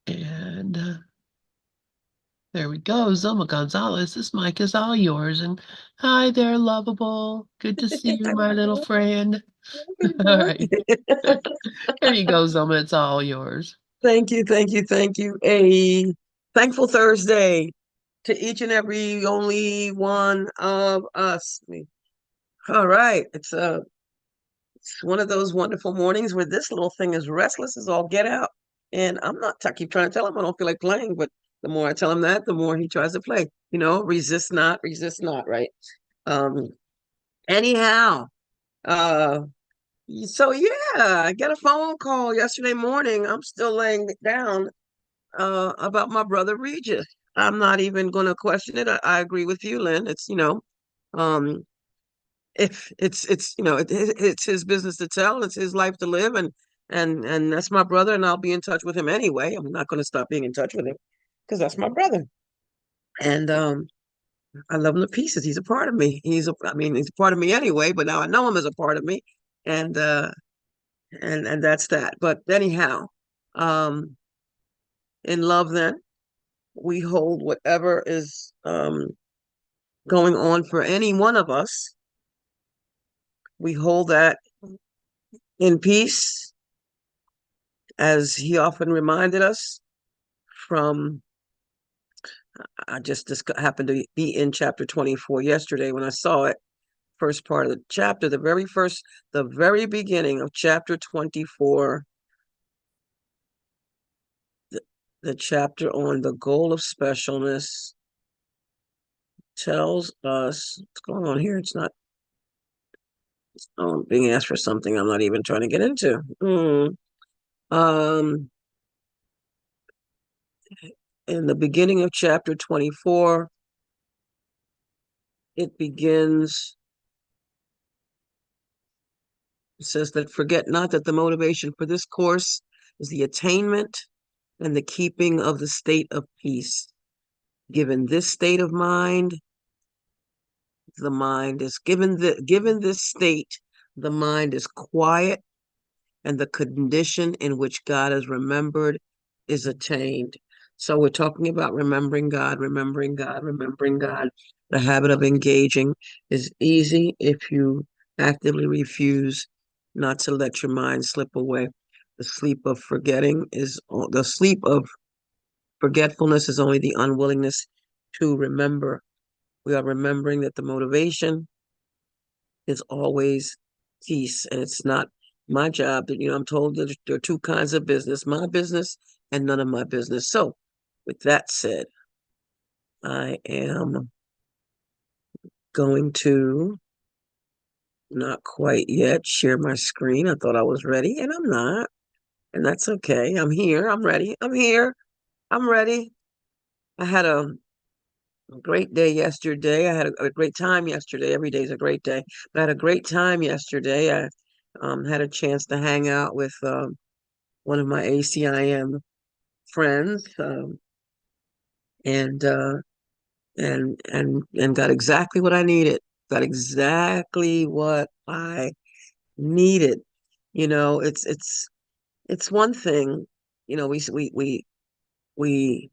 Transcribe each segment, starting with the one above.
And there we go. Zulma Gonzalez, this mic is all yours. And hi there, lovable. Good to see you, my little friend. All right. Here you go, Zulma. It's all yours. Thank you, thank you, thank you. A thankful Thursday to each and every only one of us. All right, it's one of those wonderful mornings where this little thing is restless as all get out, and I'm not. I keep trying to tell him I don't feel like playing, but the more I tell him that, the more he tries to play. Resist not, right? Um. Anyhow, uh, so yeah, I got a phone call yesterday morning. I'm still laying it down about my brother Regis. I'm not even going to question it. I agree with you, Lynn. Um, if it's his business to tell. It's his life to live, and that's my brother, and I'll be in touch with him anyway. I'm not going to stop being in touch with him because that's my brother, and I love him to pieces. He's a part of me. He's a part of me anyway, but now I know him as a part of me, and and that's that. But anyhow, um, in love, then we hold whatever is going on for any one of us. We hold that in peace, as he often reminded us from. I just this happened to be in chapter 24 yesterday when I saw it. First part of the chapter, the very beginning of chapter 24, the, the chapter on the goal of specialness tells us what's going on here. It's not being asked for something I'm not even trying to get into. Um, in the beginning of chapter 24, it begins, it says that forget not that the motivation for this course is the attainment and the keeping of the state of peace. Given this state of mind, the mind is given this state, the mind is quiet, and the condition in which God is remembered is attained. So we're talking about remembering God, remembering God, remembering God. The habit of engaging is easy if you actively refuse not to let your mind slip away. The sleep of forgetfulness is only the unwillingness to remember. We are remembering that the motivation is always peace. And it's not my job that, I'm told that there are two kinds of business, my business and none of my business. So, with that said, I am going to not quite yet share my screen. I thought I was ready and I'm not. And that's okay. I'm here. I'm ready. I'm here. I'm ready. I had a great day yesterday. I had a great time yesterday. Every day is a great day. But I had a great time yesterday. I had a chance to hang out with one of my ACIM friends, and and got exactly what I needed. Got exactly what I needed. It's one thing. We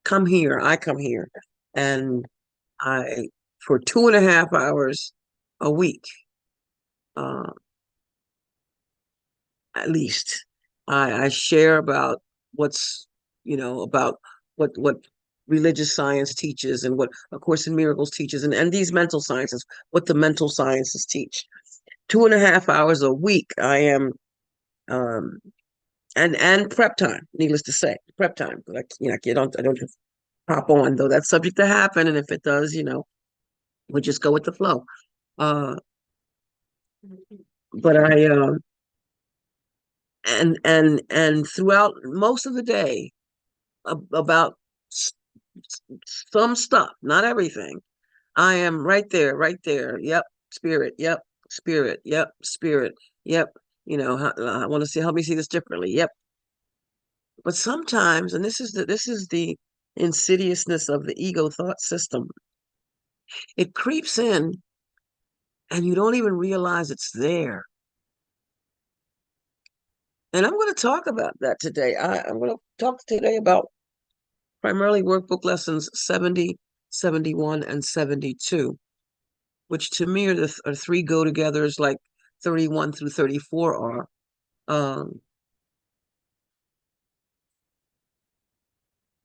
come here. I come here, and I for 2.5 hours a week, uh, at least. I share about what's, about what religious science teaches and what A Course in Miracles teaches, and these mental sciences, what the mental sciences teach. 2.5 hours a week, I am, um, and prep time. Needless to say, prep time. Like, I don't just hop on, though that's subject to happen, and if it does, we just go with the flow. Uh, but I and throughout most of the day, about some stuff, not everything. I am right there, right there. Yep, spirit. Yep, spirit. Yep, spirit. Yep. I want to see. Help me see this differently. Yep. But sometimes, and this is the insidiousness of the ego thought system. It creeps in, and you don't even realize it's there. And I'm going to talk about that today. I'm going to talk today about primarily workbook lessons 70, 71, and 72, which to me are three go-togethers like 31 through 34 are. Um,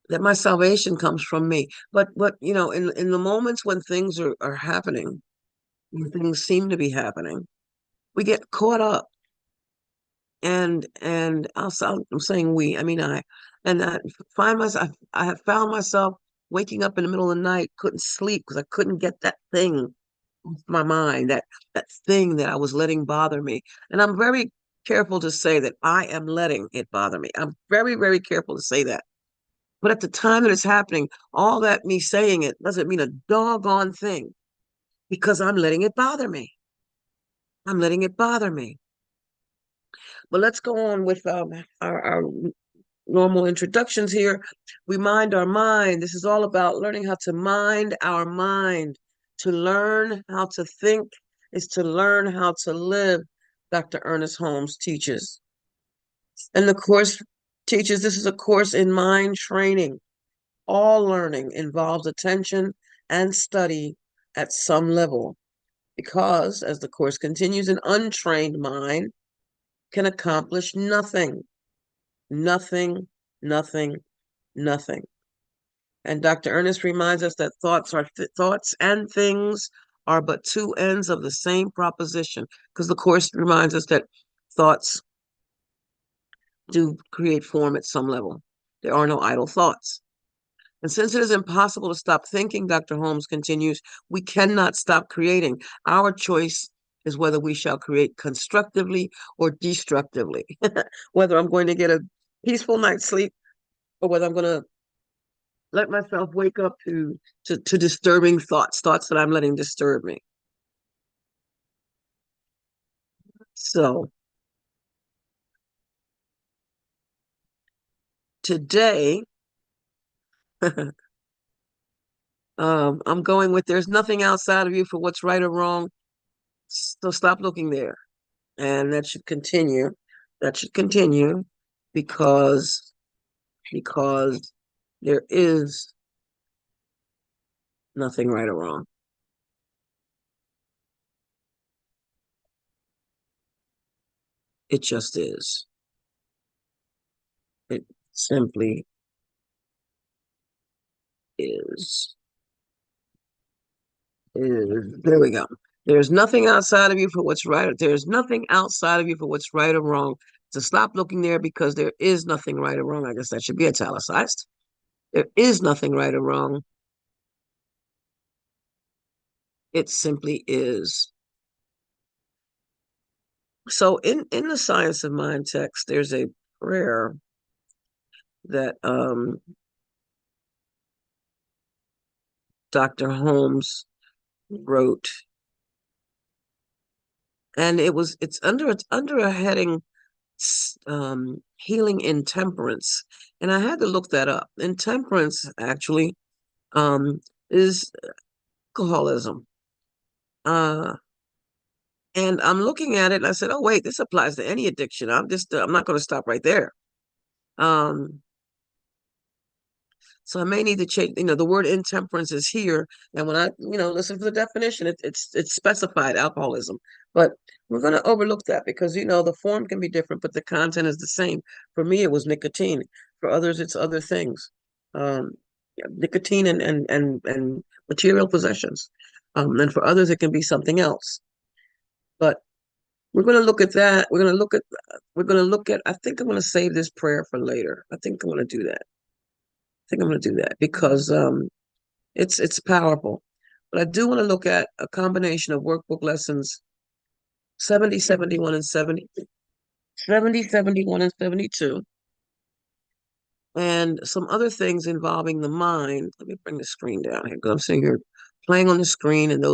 that my salvation comes from me. But in the moments when things are happening, when things seem to be happening, we get caught up. And I'm saying we, I mean and I find myself, I have found myself waking up in the middle of the night, couldn't sleep because I couldn't get that thing off my mind, that thing that I was letting bother me. And I'm very careful to say that I am letting it bother me. I'm very, very careful to say that. But at the time that it's happening, all that me saying it doesn't mean a doggone thing because I'm letting it bother me. I'm letting it bother me. But let's go on with our normal introductions here. We mind our mind. This is all about learning how to mind our mind. To learn how to think is to learn how to live, Dr. Ernest Holmes teaches. And the course teaches this is a course in mind training. All learning involves attention and study at some level because, as the course continues, an untrained mind can accomplish nothing, nothing, nothing, nothing. And Dr. Ernest reminds us that thoughts and things are but two ends of the same proposition, because the course reminds us that thoughts do create form at some level. There are no idle thoughts. And since it is impossible to stop thinking, Dr. Holmes continues, we cannot stop creating. Our choice is whether we shall create constructively or destructively, whether I'm going to get a peaceful night's sleep or whether I'm going to let myself wake up to disturbing thoughts that I'm letting disturb me. So today, I'm going with there's nothing outside of you for what's right or wrong. So stop looking there. And that should continue. That should continue because because there is nothing right or wrong. It just is. It simply is. There we go. There's nothing outside of you for what's right. There's nothing outside of you for what's right or wrong. So stop looking there because there is nothing right or wrong. I guess that should be italicized. There is nothing right or wrong. It simply is. So in the Science of Mind text, there's a prayer that Dr. Holmes wrote, and it's under a heading, healing intemperance, and I had to look that up. Intemperance actually um, is alcoholism. Uh, and I'm looking at it, and I said, "Oh wait, this applies to any addiction." I'm not going to stop right there. Um, So I may need to change, the word intemperance is here. And when I, listen for the definition, it's specified alcoholism. But we're going to overlook that because, the form can be different, but the content is the same. For me, it was nicotine. For others, it's other things. Um, yeah, nicotine and material possessions. And for others, it can be something else. But we're going to look at that. We're going to look at, I think I'm going to save this prayer for later. I think I'm going to do that. I think I'm going to do that because it's powerful. But I do want to look at a combination of workbook lessons 70, 71, and 70, 70, 71, and 72, and some other things involving the mind. Let me bring the screen down here because I'm sitting here playing on the screen, and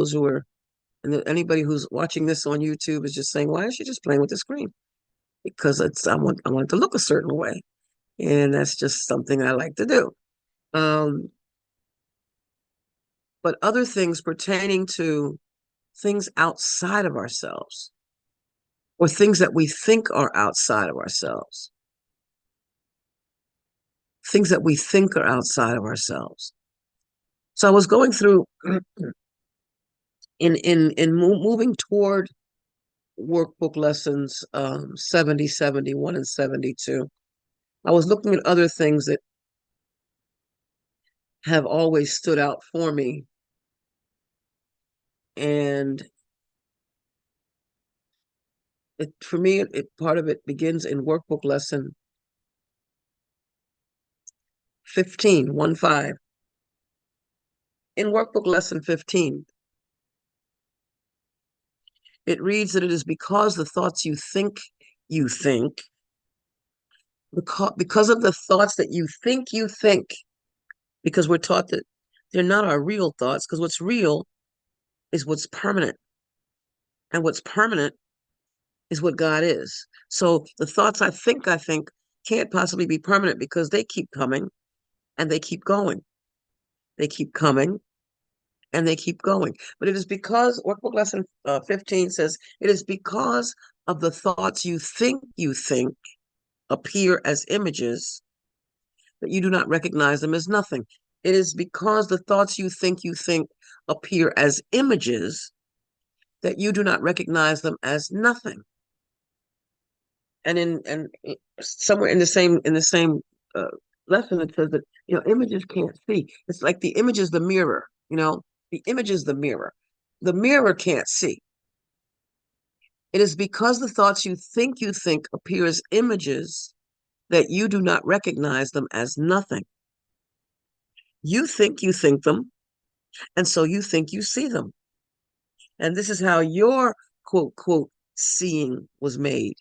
anybody who's watching this on YouTube is just saying, why is she just playing with the screen? Because I want it to look a certain way. And that's just something I like to do. Um, but other things pertaining to things outside of ourselves, or things that we think are outside of ourselves. Things that we think are outside of ourselves. So I was going through moving toward workbook lessons 70, 71, and 72. I was looking at other things that have always stood out for me. And for me, part of it begins in workbook lesson 15, 1-5. In workbook lesson 15, it reads that it is because the thoughts you think, because of the thoughts that you think, because we're taught that they're not our real thoughts, because what's real is what's permanent. And what's permanent is what God is. So the thoughts I think can't possibly be permanent because they keep coming and they keep going. They keep coming and they keep going. But it is because, workbook lesson 15 says, it is because of the thoughts you think appear as images that you do not recognize them as nothing. It is because the thoughts you think appear as images that you do not recognize them as nothing. And somewhere in the same lesson, it says that images can't see. It's like the image is the mirror. The image is the mirror. The mirror can't see. It is because the thoughts you think appear as images that you do not recognize them as nothing. You think them, and so you think you see them. And this is how your quote, quote, seeing was made.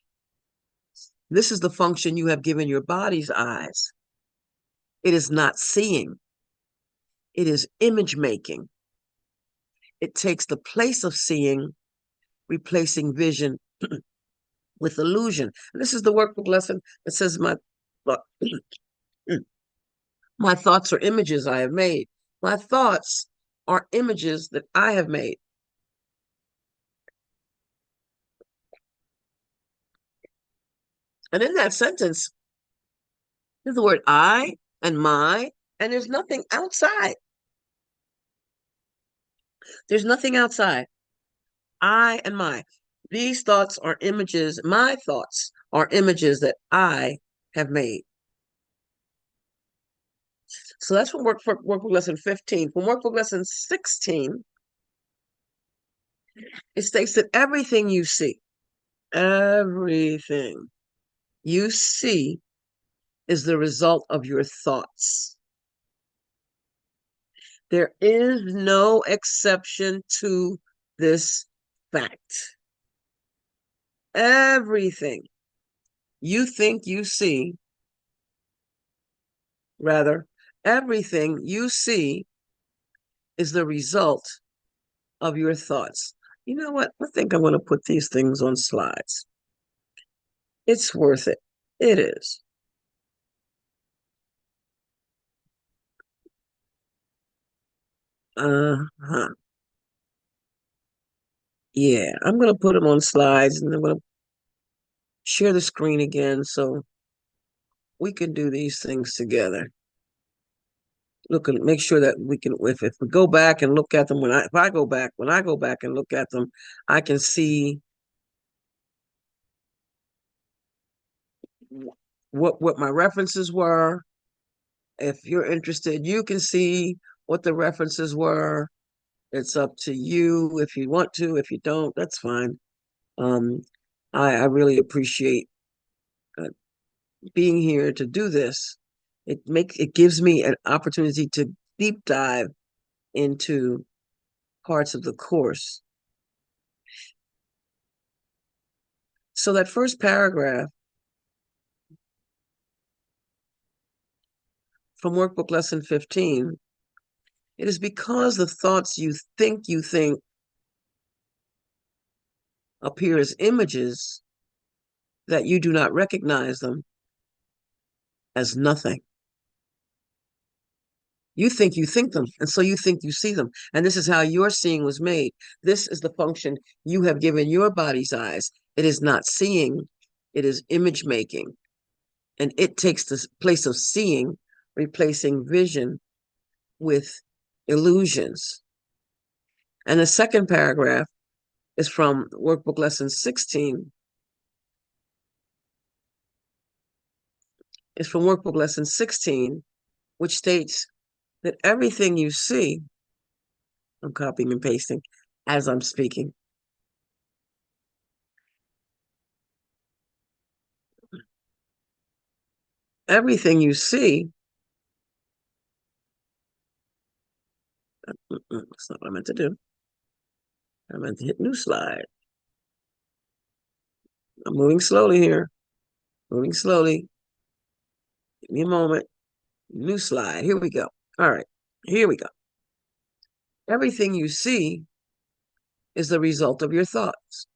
This is the function you have given your body's eyes. It is not seeing. It is image making. It takes the place of seeing, replacing vision with illusion. And this is the workbook lesson that says my thoughts are images I have made. My thoughts are images that I have made. And in that sentence, there's the word I and my, and there's nothing outside. There's nothing outside. I and my. These thoughts are images. My thoughts are images that I have made. So that's from workbook lesson 15. From workbook lesson 16, it states that everything you see is the result of your thoughts. There is no exception to this fact. Everything you think you see, rather, everything you see is the result of your thoughts. You know what? I think I'm going to put these things on slides. It's worth it. It is. Uh-huh. Yeah, I'm going to put them on slides and I'm going to share the screen again so we can do these things together. Look and make sure that we can, if we go back and look at them, when I go back and look at them, I can see what my references were. If you're interested, you can see what the references were. It's up to you if you want to. If you don't, that's fine. I really appreciate being here to do this. It gives me an opportunity to deep dive into parts of the course. So that first paragraph from workbook lesson 15, it is because the thoughts you think appear as images that you do not recognize them as nothing. You think them, and so you think you see them. And this is how your seeing was made. This is the function you have given your body's eyes. It is not seeing, it is image making. And it takes the place of seeing, replacing vision with illusions. And the second paragraph is from workbook lesson 16. It's from workbook lesson 16, which states that everything you see, I'm copying and pasting as I'm speaking. Everything you see, that's not what I meant to do. I meant to hit new slide. I'm moving slowly here, moving slowly. Give me a moment. New slide. Here we go. All right, here we go. Everything you see is the result of your thoughts.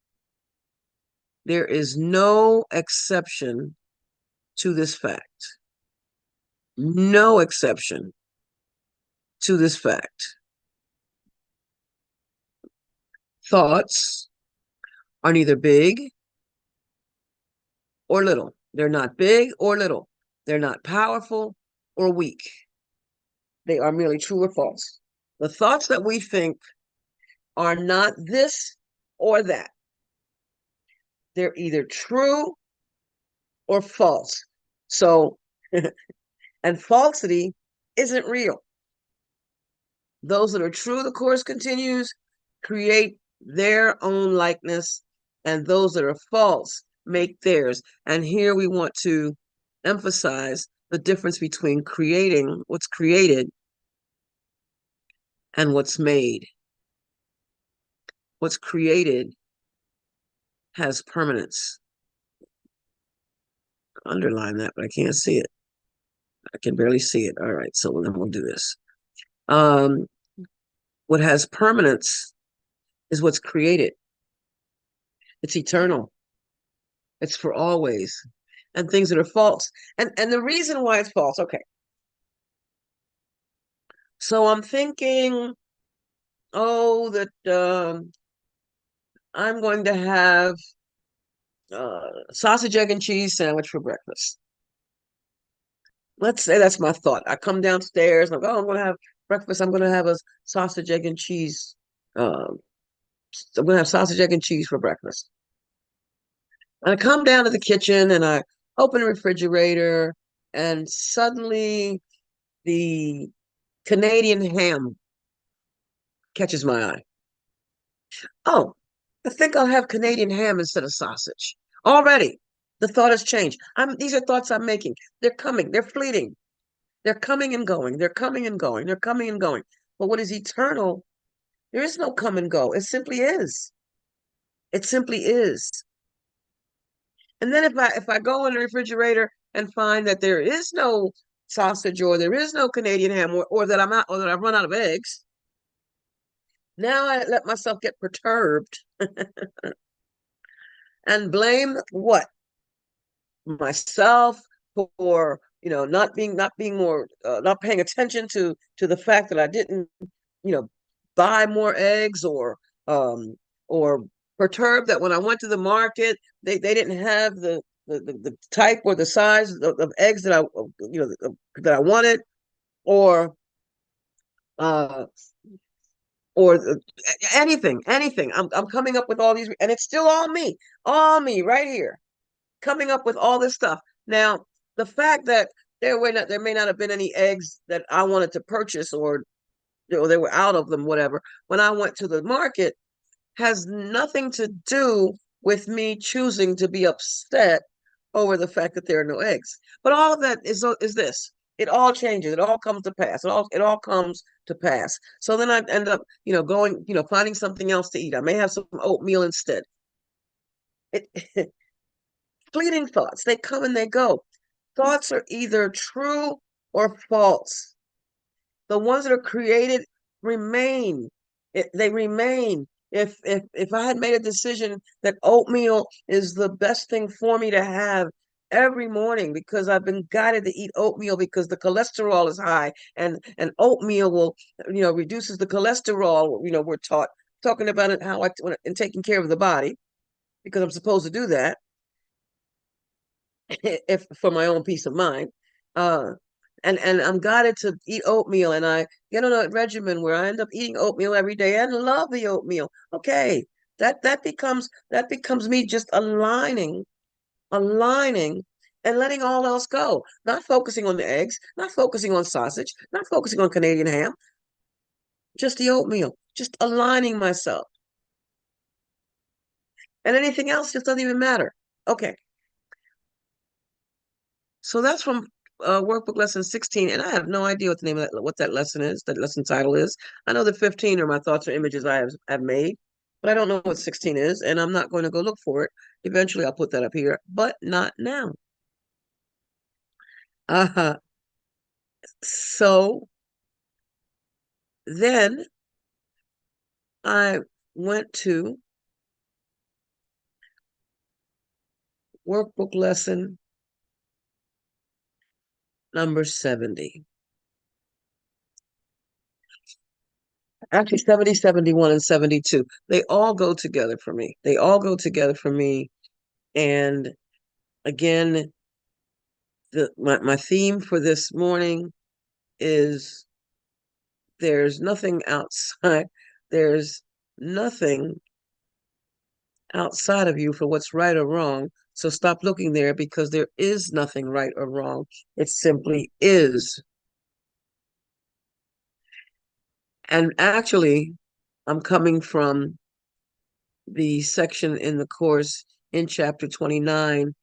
There is no exception to this fact. No exception to this fact. Thoughts are neither big or little. They're not big or little. They're not powerful or weak. They are merely true or false. The thoughts that we think are not this or that. They're either true or false. So, and falsity isn't real. Those that are true, the course continues, create their own likeness, and those that are false make theirs. And here we want to emphasize the difference between creating what's created and what's made. What's created has permanence. Underline that, but I can't see it. I can barely see it. All right, so then we'll do this. What has permanence is what's created. It's eternal. It's for always. And things that are false. And the reason why it's false, okay. So I'm thinking, oh, that I'm going to have sausage, egg, and cheese sandwich for breakfast. Let's say that's my thought. I come downstairs and I go, oh, I'm going to have breakfast. I'm going to have a sausage, egg, and cheese. I'm going to have sausage, egg, and cheese for breakfast. And I come down to the kitchen and I open the refrigerator, and suddenly the Canadian ham catches my eye. Oh, I think I'll have Canadian ham instead of sausage. Already, the thought has changed. These are thoughts I'm making. They're coming. They're fleeting. They're coming and going. They're coming and going. They're coming and going. But what is eternal, there is no come and go. It simply is. It simply is. And then if I go in the refrigerator and find that there is no sausage or there is no Canadian ham or that I've run out of eggs, now I let myself get perturbed and blame what? Myself for not paying attention to the fact that I didn't buy more eggs, or perturbed that when I went to the market they didn't have the type or the size of eggs that I wanted, or uh or anything. I'm coming up with all these, and it's still all me right here, coming up with all this stuff. Now, the fact that there may not have been any eggs that I wanted to purchase, or they were out of them, whatever, when I went to the market, has nothing to do with me choosing to be upset over the fact that there are no eggs. But all of that is this. It all changes. It all comes to pass. It all comes to pass. So then I end up, going, finding something else to eat. I may have some oatmeal instead. It, fleeting thoughts. They come and they go. Thoughts are either true or false. The ones that are created remain. They remain. If I had made a decision that oatmeal is the best thing for me to have every morning, because I've been guided to eat oatmeal because the cholesterol is high, and oatmeal will reduces the cholesterol. We're talking about it, how in taking care of the body. because I'm supposed to do that if for my own peace of mind. Uh, and I'm guided to eat oatmeal, and I get on a regimen where I end up eating oatmeal every day and love the oatmeal. Okay, that becomes me just aligning and letting all else go, not focusing on the eggs, not focusing on sausage, not focusing on Canadian ham, just the oatmeal, just aligning myself. And anything else just doesn't even matter. Okay, so that's from workbook lesson 16, and I have no idea what the name of what that lesson is, that lesson title is. I know that 15 are my thoughts or images I have made, but I don't know what 16 is, and I'm not going to go look for it. Eventually, I'll put that up here, but not now. Uh-huh. So then I went to workbook lesson number 70. Actually, 70, 71, and 72. They all go together for me. They all go together for me. And again, my theme for this morning is there's nothing outside. There's nothing outside of you for what's right or wrong. So stop looking there because there is nothing right or wrong. It simply is. And actually, I'm coming from the section in the course in chapter 29,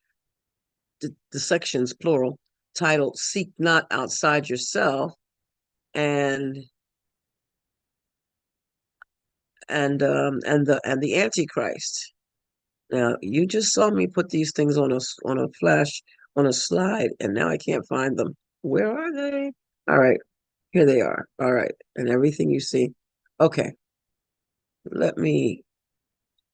the sections plural, titled Seek Not Outside Yourself, and the Antichrist. Now you just saw me put these things on a flash on a slide, and now I can't find them. Where are they? All right, here they are. All right, and everything you see. Okay, let me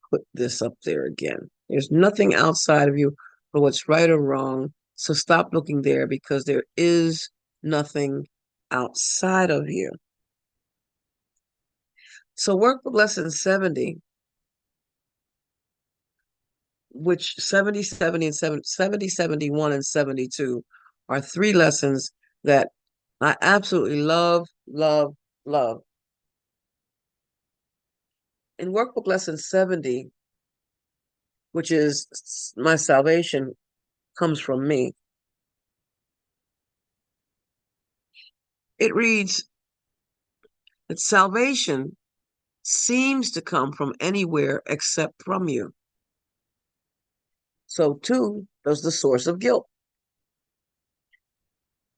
put this up there again. There's nothing outside of you for what's right or wrong. So stop looking there because there is nothing outside of you. So workbook lesson 70, which 70, 70, and 70, 71, and 72 are three lessons that I absolutely love, love, love. In workbook lesson 70, which is my salvation comes from me, it reads that salvation seems to come from anywhere except from you. So too does the source of guilt.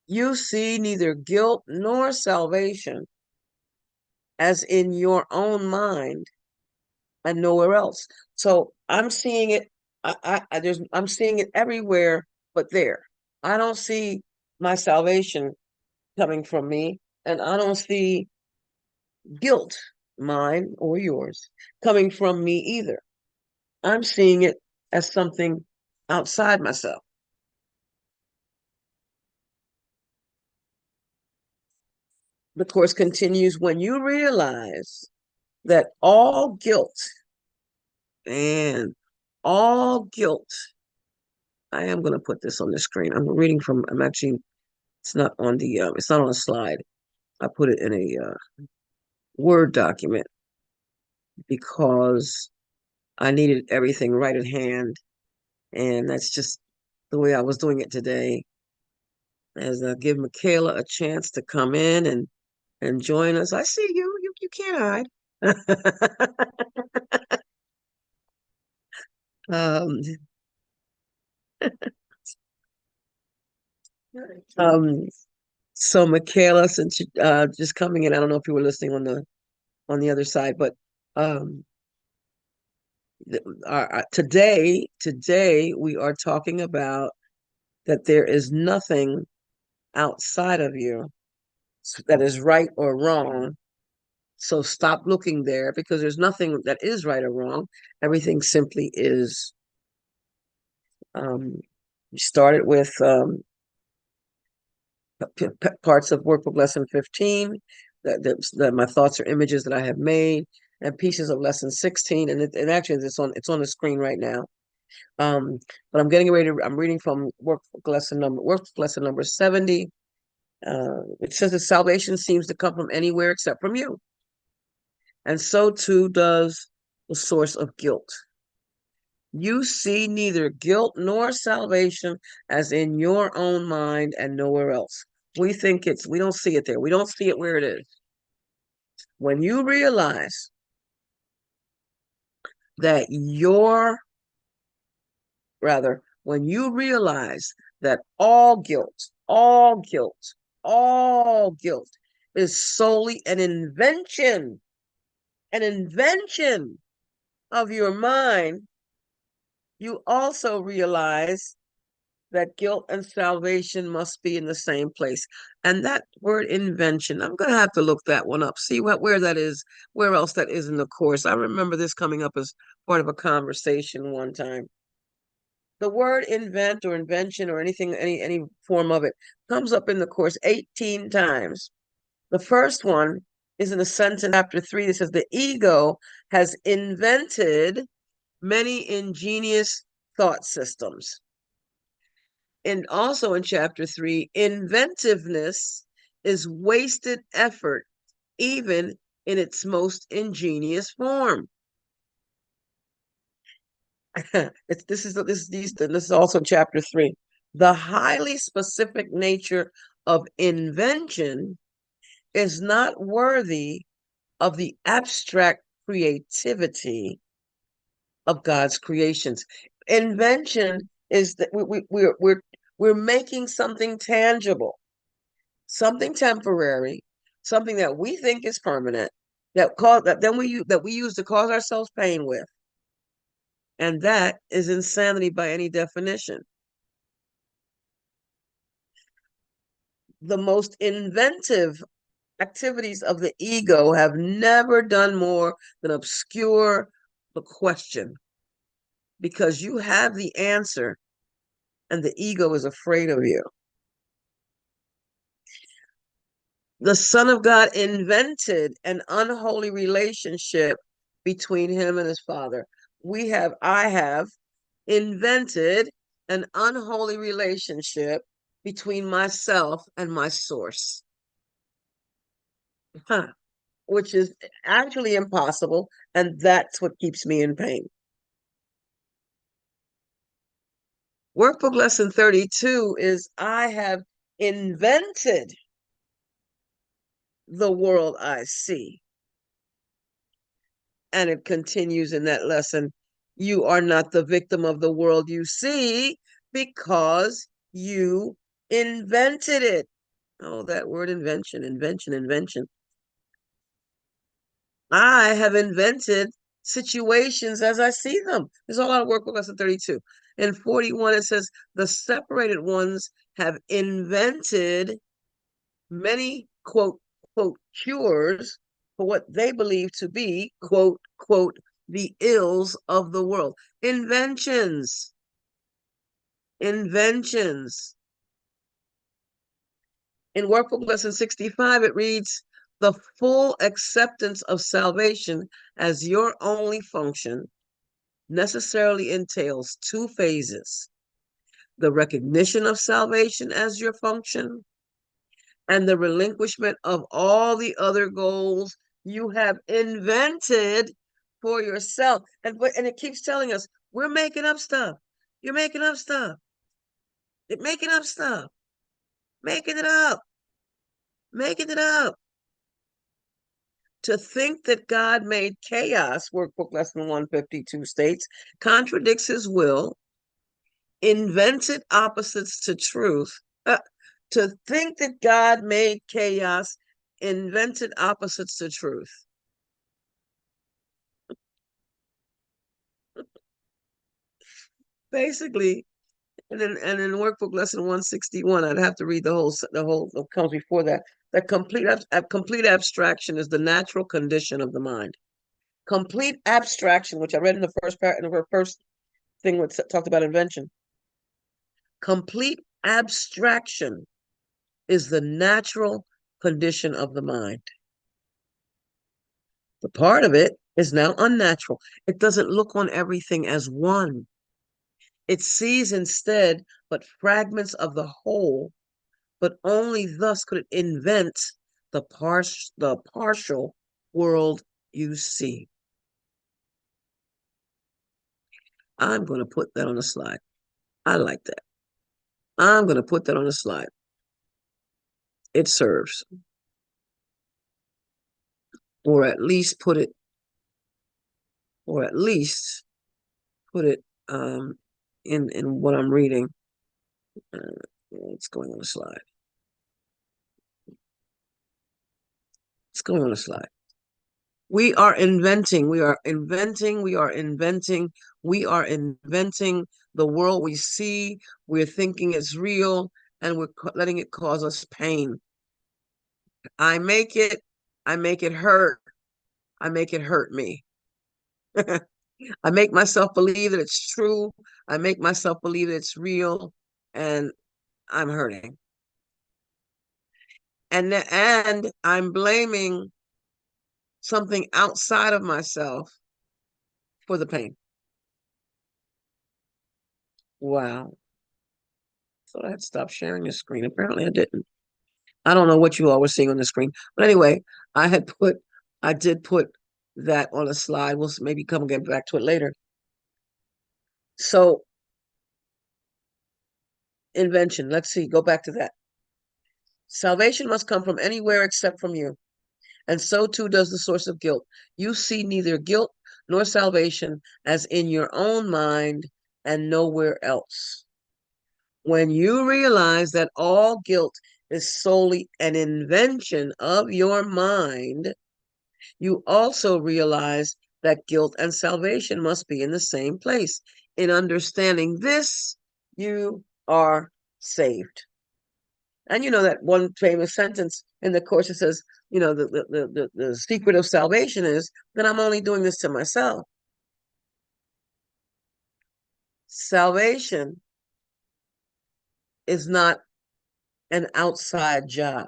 You see neither guilt nor salvation as in your own mind and nowhere else. So I'm seeing it. I'm seeing it everywhere, but there. I don't see my salvation coming from me, and I don't see guilt, mine or yours, coming from me either. I'm seeing it as something outside myself. The course continues when you realize that all guilt and all guilt, I am going to put this on the screen. I'm actually, it's not on a slide. I put it in a Word document because I needed everything right at hand. And that's just the way I was doing it today. As I give Michaela a chance to come in and join us. I see you. You can't hide. um, um, so Michaela, since you just coming in, I don't know if you were listening on the other side, but um, today we are talking about that there is nothing outside of you that is right or wrong. So stop looking there because there's nothing that is right or wrong. Everything simply is. We started with parts of workbook lesson 15, that my thoughts or images that I have made. and pieces of lesson 16, and actually it's on the screen right now. But I'm getting ready to. I'm reading from workbook lesson number 70. It says that salvation seems to come from anywhere except from you, and so too does the source of guilt. You see neither guilt nor salvation as in your own mind and nowhere else. We don't see it there. We don't see it where it is. When you realize that when you realize that all guilt is solely an invention of your mind, you also realize that guilt and salvation must be in the same place. And that word invention, I'm going to have to look that one up, see where that is, where else that is in the course. I remember this coming up as part of a conversation one time. The word invent or invention or anything, any form of it comes up in the course 18 times. The first one is in the sentence chapter 3 that says the ego has invented many ingenious thought systems. And also in chapter 3, inventiveness is wasted effort, even in its most ingenious form. This is also chapter 3. The highly specific nature of invention is not worthy of the abstract creativity of God's creations. Invention is that we're making something tangible, something temporary, something that we think is permanent, that we use to cause ourselves pain with. And that is insanity by any definition. The most inventive activities of the ego have never done more than obscure the question, because you have the answer and the ego is afraid of you. The Son of God invented an unholy relationship between him and his Father. I have invented an unholy relationship between myself and my source, which is actually impossible, and that's what keeps me in pain. Workbook lesson 32 is I have invented the world I see. And it continues in that lesson. You are not the victim of the world you see because you invented it. Oh, that word invention. I have invented situations as I see them. There's a lot of workbook lesson 32. In 41, it says, the separated ones have invented many, quote, cures for what they believe to be, quote, the ills of the world. Inventions. In workbook lesson 65, it reads, the full acceptance of salvation as your only function necessarily entails two phases: the recognition of salvation as your function and the relinquishment of all the other goals you have invented for yourself. And it keeps telling us, we're making up stuff. You're making up stuff. You're making up stuff. Making it up. Making it up. To think that God made chaos, workbook lesson 152 states, contradicts his will, invented opposites to truth. To think that God made chaos, invented opposites to truth. Basically, and in workbook lesson 161, I'd have to read the whole comes before that. That complete abstraction is the natural condition of the mind. Complete abstraction, which I read in the first thing which talked about invention. Complete abstraction is the natural condition of the mind. The part of it is now unnatural. It doesn't look on everything as one. It sees instead but fragments of the whole, but only thus could it invent the partial world you see. I'm going to put that on a slide. I like that. I'm going to put that on a slide. It serves, or at least put it, or at least put it in what I'm reading. It's going on a slide. It's going on a slide. We are inventing, we are inventing, we are inventing, we are inventing the world we see. We're thinking it's real and we're letting it cause us pain. I make it, I make it hurt. I make it hurt me. I make myself believe that it's true. I make myself believe that it's real and I'm hurting. And I'm blaming something outside of myself for the pain. Wow. Thought I had stopped sharing the screen. Apparently I didn't. I don't know what you all were seeing on the screen. But anyway, I did put that on a slide. We'll maybe come get back to it later. So invention, let's see, go back to that. Salvation must come from anywhere except from you. And so too does the source of guilt. You see neither guilt nor salvation as in your own mind and nowhere else. When you realize that all guilt is solely an invention of your mind, you also realize that guilt and salvation must be in the same place. In understanding this, you are saved. And you know that one famous sentence in the Course, it says, the secret of salvation is that I'm only doing this to myself. Salvation is not an outside job.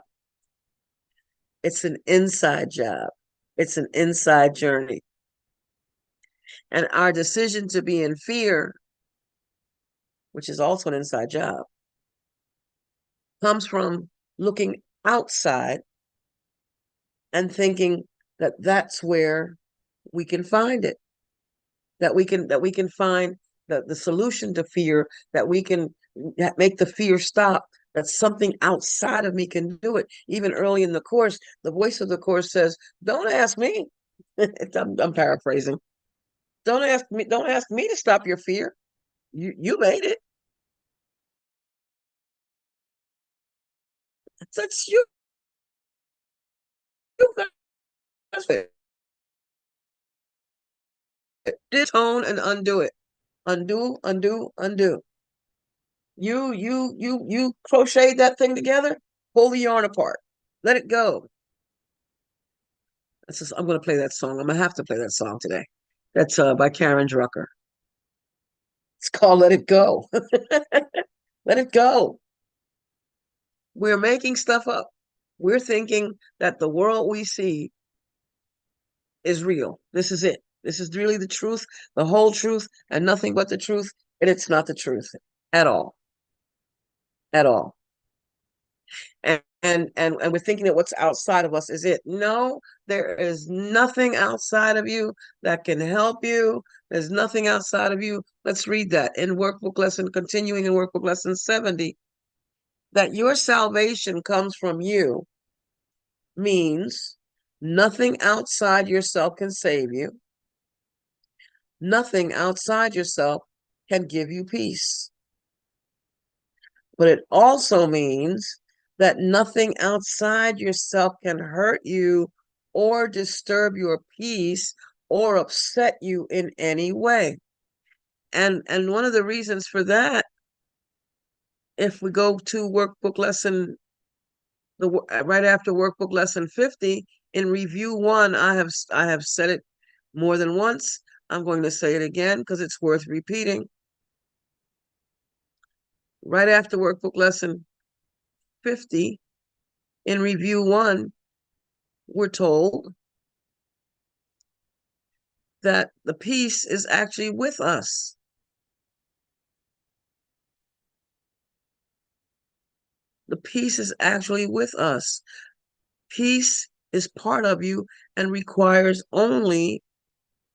It's an inside job. It's an inside journey. And our decision to be in fear, which is also an inside job, comes from looking outside and thinking that that's where we can find it, that we can find the solution to fear, that we can make the fear stop, that something outside of me can do it. Even early in the Course, the voice of the Course says, don't ask me. I'm paraphrasing. Don't ask me to stop your fear. You made it. That's you. You got it. Detone and undo it. Undo, undo, undo. You crocheted that thing together, pull the yarn apart. Let it go. I'm gonna play that song. I'm gonna have to play that song today. That's by Karen Drucker. It's called Let It Go. Let it go. We're making stuff up. We're thinking that the world we see is real. This is it. This is really the truth, the whole truth, and nothing but the truth. And it's not the truth at all. At all. And we're thinking that what's outside of us is it. No, there is nothing outside of you that can help you. There's nothing outside of you. Let's read that in continuing in workbook lesson 70, that your salvation comes from you means nothing outside yourself can save you. Nothing outside yourself can give you peace. But it also means that nothing outside yourself can hurt you or disturb your peace or upset you in any way. And one of the reasons for that, if we go to workbook lesson, right after workbook lesson 50, in review 1, I have said it more than once. I'm going to say it again because it's worth repeating. Right after workbook lesson 50, in review 1, we're told that the peace is actually with us. The peace is actually with us. Peace is part of you and requires only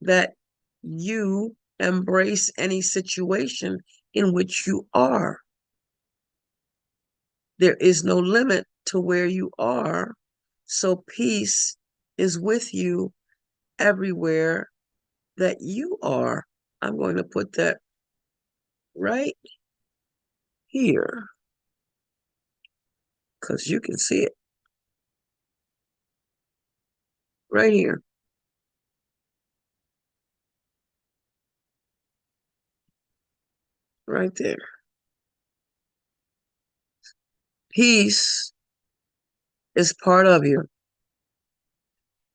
that you embrace any situation in which you are. There is no limit to where you are. So peace is with you everywhere that you are. I'm going to put that right here because you can see it right here. Right there. Peace is part of you.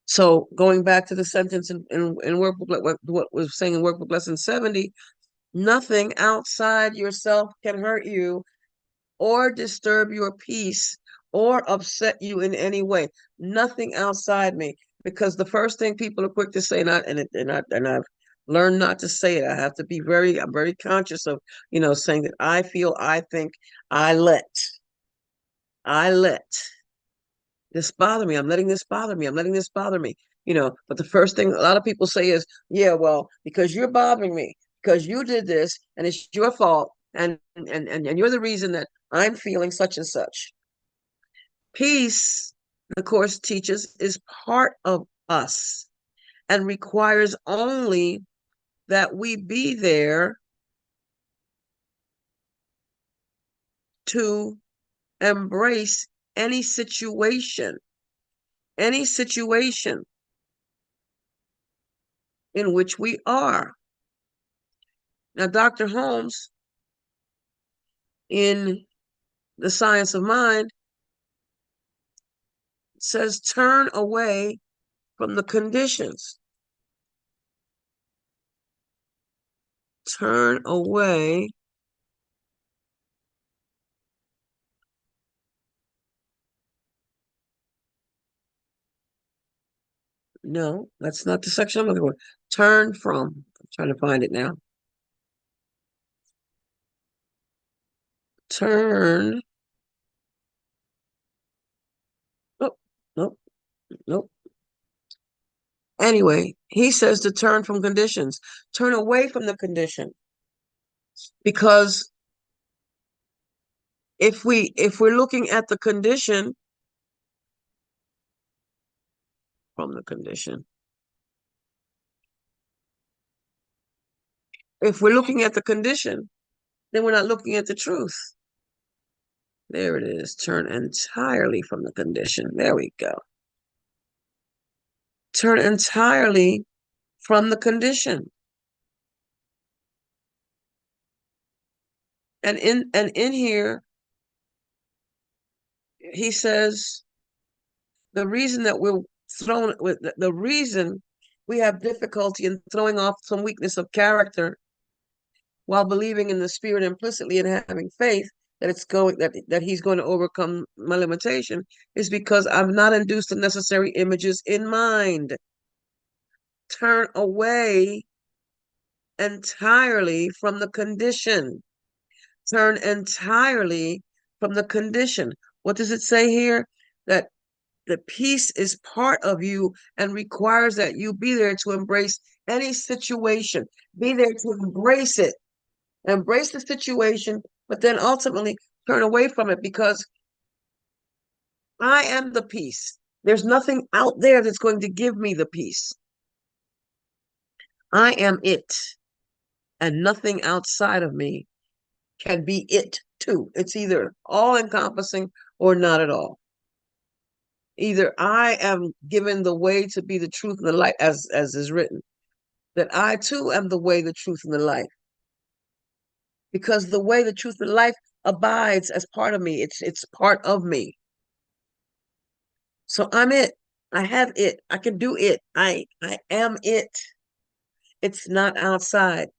So going back to the sentence in workbook, what was saying in workbook lesson 70, nothing outside yourself can hurt you or disturb your peace or upset you in any way. Nothing outside me. Because the first thing people are quick to say, and I've learned not to say it. I have to be I'm very conscious of, saying that I feel, I think, I let this bother me. I'm letting this bother me. I'm letting this bother me. But the first thing a lot of people say is, yeah, well, because you're bothering me, because you did this and it's your fault. And you're the reason that I'm feeling such and such. Peace, the course teaches, is part of us and requires only that we be there to embrace any situation in which we are. Now, Dr. Holmes, in The Science of Mind, says turn away from the conditions. Turn away No, that's not the section I'm looking for. Turn from. I'm trying to find it now. Turn. Oh, nope, nope. Anyway, he says to turn from conditions. Turn away from the condition. Because if we're looking at the condition from the condition, if we're looking at the condition, then we're not looking at the truth. There it is. Turn entirely from the condition. There we go. Turn entirely from the condition. And in here, he says the reason that we're thrown with the reason we have difficulty in throwing off some weakness of character while believing in the spirit implicitly and having faith that that he's going to overcome my limitation is because I've not induced the necessary images in mind. Turn away entirely from the condition. Turn entirely from the condition. What does it say here? That the peace is part of you and requires that you be there to embrace any situation. Be there to embrace it. Embrace the situation, but then ultimately turn away from it because I am the peace. There's nothing out there that's going to give me the peace. I am it, and nothing outside of me can be it too. It's either all encompassing or not at all. Either I am given the way to be the truth and the light, as is written, that I too am the way, the truth, and the life. Because the way, the truth, and life abides as part of me. It's part of me. So I'm it. I have it. I can do it. I am it. It's not outside.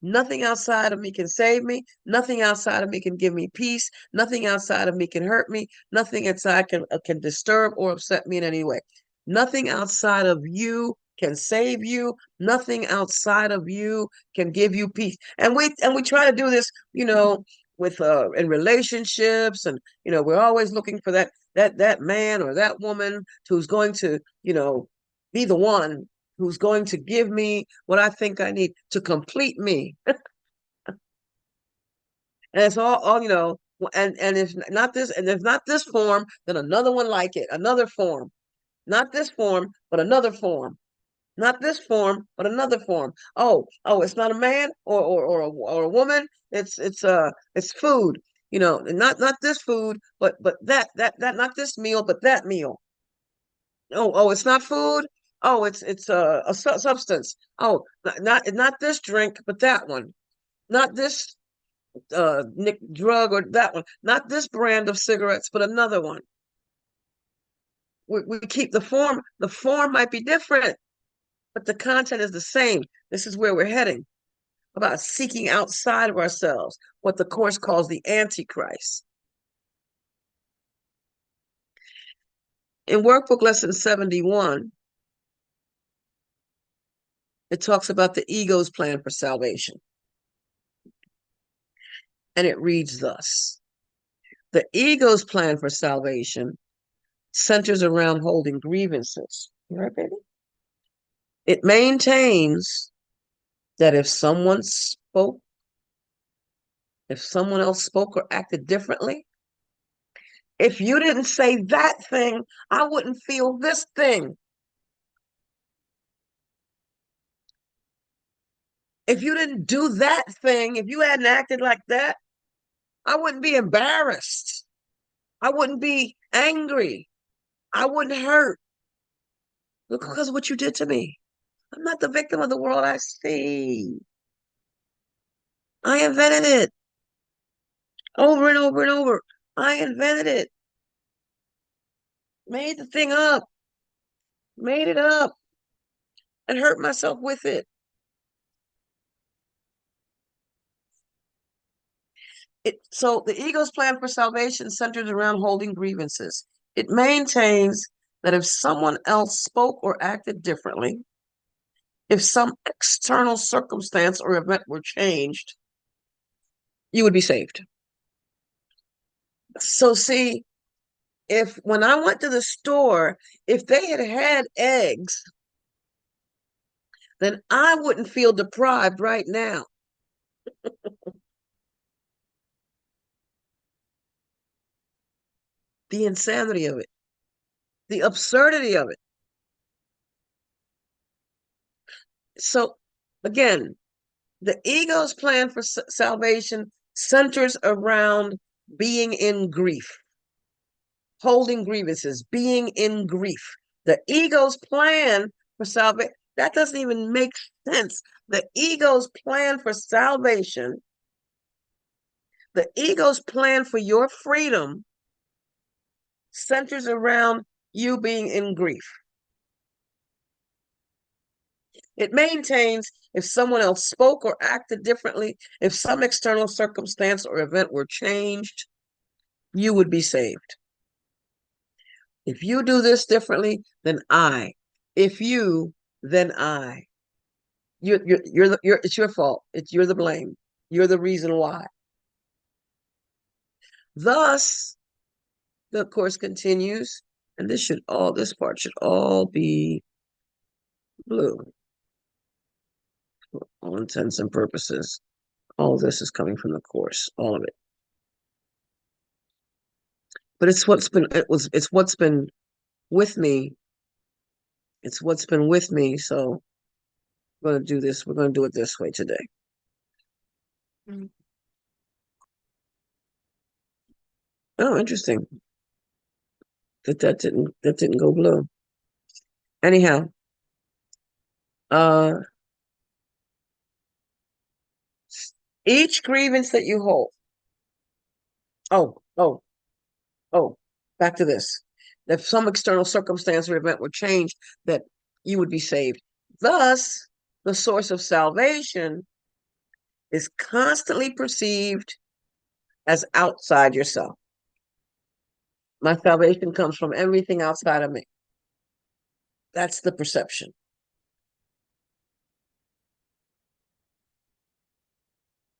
Nothing outside of me can save me. Nothing outside of me can give me peace. Nothing outside of me can hurt me. Nothing outside can disturb or upset me in any way. Nothing outside of you can save you. Nothing outside of you can give you peace. And we try to do this, with in relationships, and we're always looking for that man or that woman who's going to, be the one who's going to give me what I think I need to complete me. And it's all and if not this form, then another one like it, another form. Not this form, but another form. Not this form, but another form. Oh, it's not a man or a woman. It's food. Not this food, but that not this meal, but that meal. Oh, it's not food. Oh, it's a substance. Oh, not this drink, but that one. Not this drug or that one. Not this brand of cigarettes, but another one. We keep the form. The form might be different, but the content is the same. This is where we're heading, about seeking outside of ourselves, what the Course calls the Antichrist. In Workbook Lesson 71, it talks about the ego's plan for salvation. And it reads thus: the ego's plan for salvation centers around holding grievances. You right, baby? It maintains that if someone else spoke or acted differently, if you didn't say that thing, I wouldn't feel this thing. If you didn't do that thing, if you hadn't acted like that, I wouldn't be embarrassed. I wouldn't be angry. I wouldn't hurt. Look, because of what you did to me. I'm not the victim of the world I see. I invented it over and over and over. I invented it. Made the thing up. Made it up and hurt myself with it. So the ego's plan for salvation centers around holding grievances. It maintains that if someone else spoke or acted differently, if some external circumstance or event were changed, you would be saved. So see, if when I went to the store, if they had had eggs, then I wouldn't feel deprived right now. The insanity of it, the absurdity of it. So again, the ego's plan for salvation centers around being in grief, holding grievances, being in grief. The ego's plan for salvation, that doesn't even make sense. The ego's plan for salvation, the ego's plan for your freedom centers around you being in grief. It maintains if someone else spoke or acted differently, if some external circumstance or event were changed, you would be saved. If you do this differently, then I. If you, then I. It's your fault. You're the blame. You're the reason why. Thus, the Course continues, and this part should all be blue for all intents and purposes. All of this is coming from the Course, all of it. But it's what's been with me. It's what's been with me. So we're going to do this. We're going to do it this way today. Oh, interesting. That didn't go blue. Anyhow, uh, each grievance that you hold. Oh, oh, oh, back to this. If some external circumstance or event were changed, that you would be saved. Thus, the source of salvation is constantly perceived as outside yourself. My salvation comes from everything outside of me. That's the perception.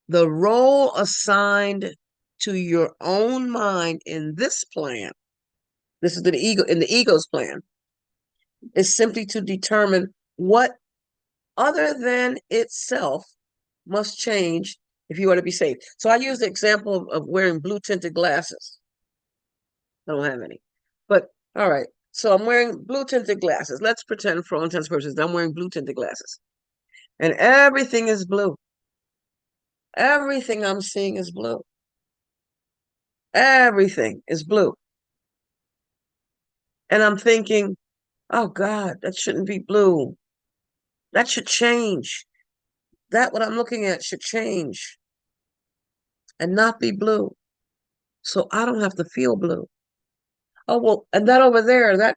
The role assigned to your own mind in this plan, this is the ego, in the ego's plan, is simply to determine what other than itself must change if you are to be saved. So I use the example of wearing blue tinted glasses. I don't have any. But all right. So I'm wearing blue tinted glasses. Let's pretend for all intents and purposes that I'm wearing blue tinted glasses. And everything is blue. Everything I'm seeing is blue. Everything is blue. And I'm thinking, oh God, that shouldn't be blue. That should change. That what I'm looking at should change and not be blue. So I don't have to feel blue. Oh, well, and that over there,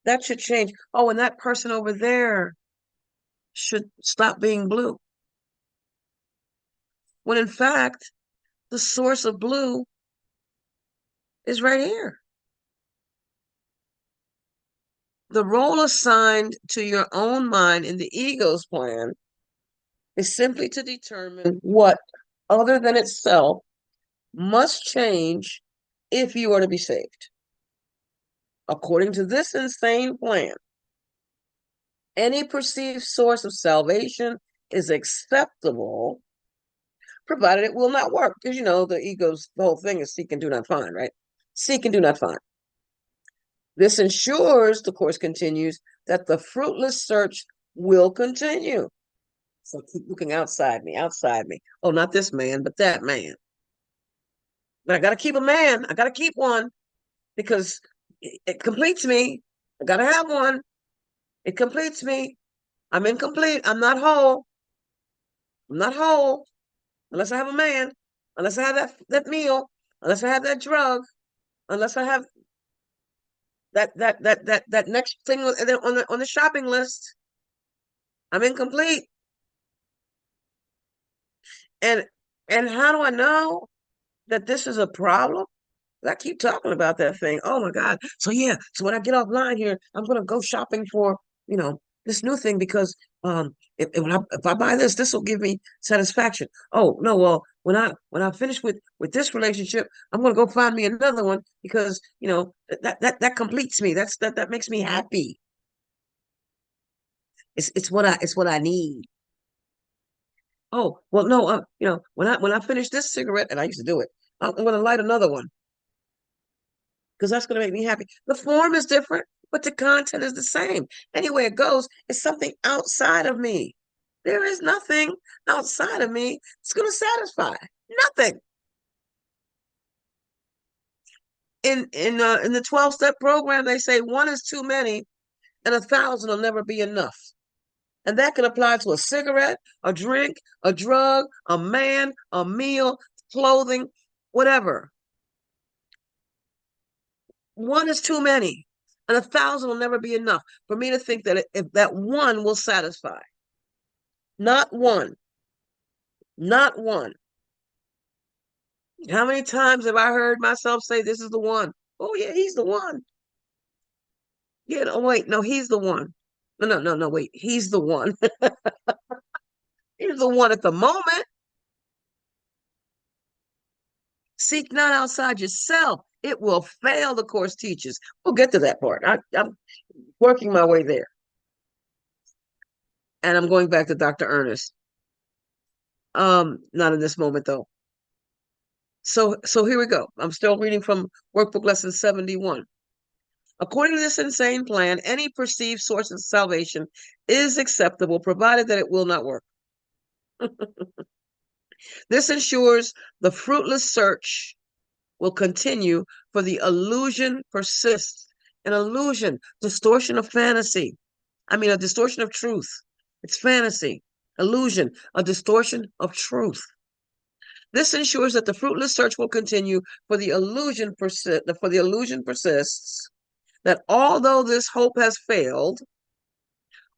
that should change. Oh, and that person over there should stop being blue. When in fact, the source of blue is right here. The role assigned to your own mind in the ego's plan is simply to determine what, other than itself, must change if you are to be saved. According to this insane plan, any perceived source of salvation is acceptable, provided it will not work. Because, the whole thing is seek and do not find, right? Seek and do not find. This ensures, the course continues, that the fruitless search will continue. So keep looking outside me, outside me. Oh, not this man, but that man. But I got to keep a man. I got to keep one because it completes me. I got to have one. It completes me. I'm incomplete. I'm not whole. I'm not whole unless I have a man, unless I have that meal, unless I have that drug, unless I have that next thing on the shopping list. I'm incomplete. And and how do I know that this is a problem? I keep talking about that thing. Oh my God. So yeah, so when I get offline here, I'm gonna go shopping for, this new thing because if I buy this will give me satisfaction. Oh no, well, when I finish with this relationship, I'm gonna go find me another one because that completes me. That makes me happy. It's what I need. Oh, well, no, when I finish this cigarette, and I used to do it, I'm gonna light another one because that's going to make me happy. The form is different, but the content is the same. Anywhere it goes, it's something outside of me. There is nothing outside of me that's going to satisfy. Nothing. In the 12-step program, they say one is too many, and 1,000 will never be enough. And that can apply to a cigarette, a drink, a drug, a man, a meal, clothing, whatever. One is too many, and 1,000 will never be enough for me to think that if that one will satisfy. Not one. Not one. How many times have I heard myself say, this is the one? Oh, yeah, he's the one. Yeah, no, wait, no, he's the one. No, wait, he's the one. He's the one at the moment. Seek not outside yourself. It will fail, the course teaches. We'll get to that part. I'm working my way there. And I'm going back to Dr. Ernest. Not in this moment, though. So here we go. I'm still reading from workbook lesson 71. According to this insane plan, any perceived source of salvation is acceptable, provided that it will not work. This ensures the fruitless search will continue, for the illusion persists. An illusion, distortion of fantasy. I mean, a distortion of truth. It's fantasy, illusion, a distortion of truth. This ensures that the fruitless search will continue, for the illusion persists that although this hope has failed,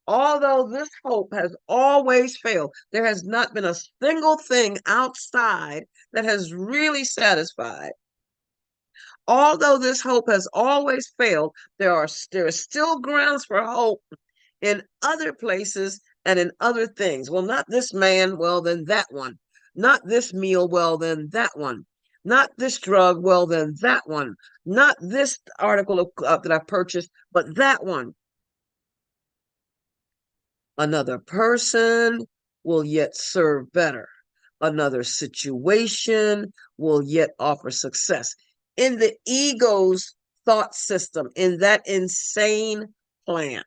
although this hope has always failed, there has not been a single thing outside that has really satisfied. Although this hope has always failed, there are still grounds for hope in other places and in other things. Well, not this man, well, then that one. Not this meal, well, then that one. Not this drug, well, then that one. Not this article that I purchased, but that one. Another person will yet serve better. Another situation will yet offer success. In the ego's thought system, in that insane plan,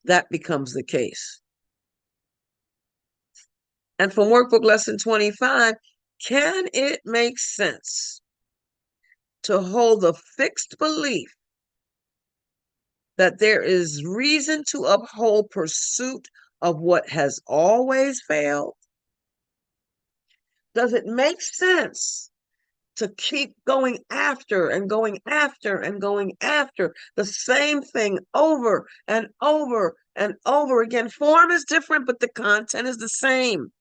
that becomes the case. And from workbook lesson 25, can it make sense to hold the fixed belief that there is reason to uphold pursuit of what has always failed? Does it make sense to keep going after and going after and going after the same thing over and over and over again? Form is different, but the content is the same.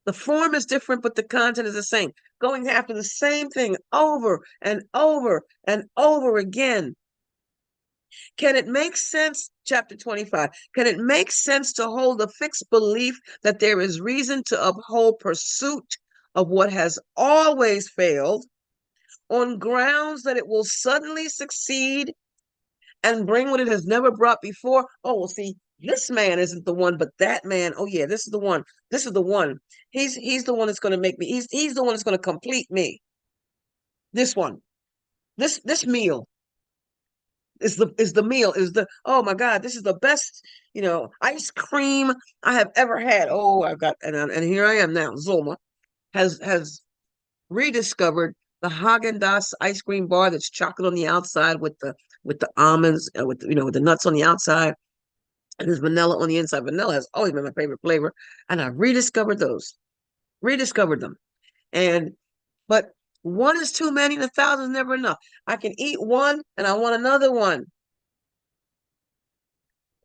The form is different, but the content is the same. Going after the same thing over and over and over again. Can it make sense, chapter 25, can it make sense to hold a fixed belief that there is reason to uphold pursuit of what has always failed on grounds that it will suddenly succeed and bring what it has never brought before? Oh, well, see, this man isn't the one, but that man, oh yeah, this is the one. This is the one. He's the one that's going to make me. He's the one that's going to complete me. This one. This meal is the meal, is the, oh my God, this is the best, ice cream I have ever had. Oh, I've got, and here I am now. Zulma has rediscovered the Haagen-Dazs ice cream bar that's chocolate on the outside with the almonds, with the nuts on the outside, and there's vanilla on the inside. Vanilla has always been my favorite flavor, and I rediscovered them. And but one is too many, and 1,000 is never enough. I can eat one, and I want another one.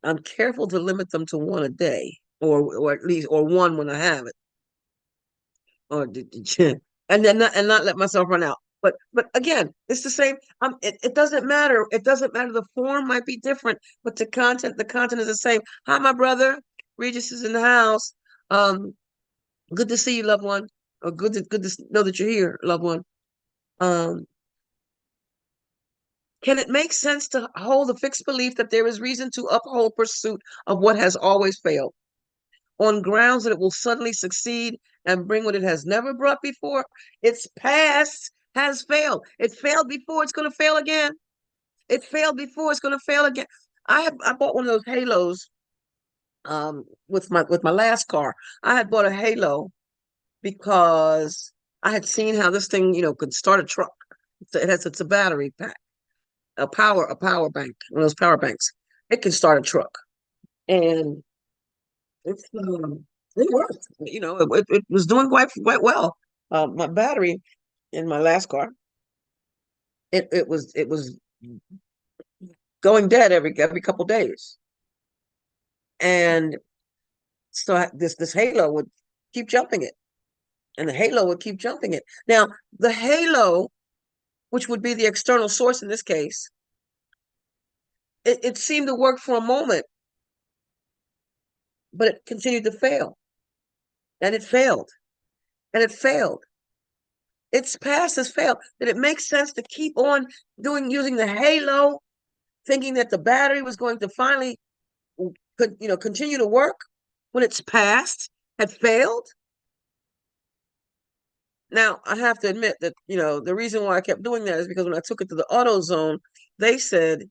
I'm careful to limit them to one a day, or at least one when I have it, or and not let myself run out. But again, it's the same. It doesn't matter. It doesn't matter. The form might be different, but the content is the same. Hi, my brother. Regis is in the house. Good to see you, loved one. Or good to know that you're here, loved one. Um, can it make sense to hold a fixed belief that there is reason to uphold pursuit of what has always failed on grounds that it will suddenly succeed and bring what it has never brought before? Its past has failed. It failed before, it's going to fail again. It failed before, it's going to fail again. I bought one of those halos with my last car. I had bought a halo because I had seen how this thing, could start a truck. It's a battery pack, a power bank, one of those power banks. It can start a truck, and it's it worked. It was doing quite well. My battery in my last car, it was going dead every couple days, and so this halo would keep jumping it, and the halo would keep jumping it. Now the halo, which would be the external source in this case, it seemed to work for a moment, but it continued to fail, and it failed, and it failed. Its past has failed. Did it make sense to keep on using the halo, thinking that the battery was going to finally continue to work when its past had failed? Now, I have to admit that, the reason why I kept doing that is because when I took it to the AutoZone, they said,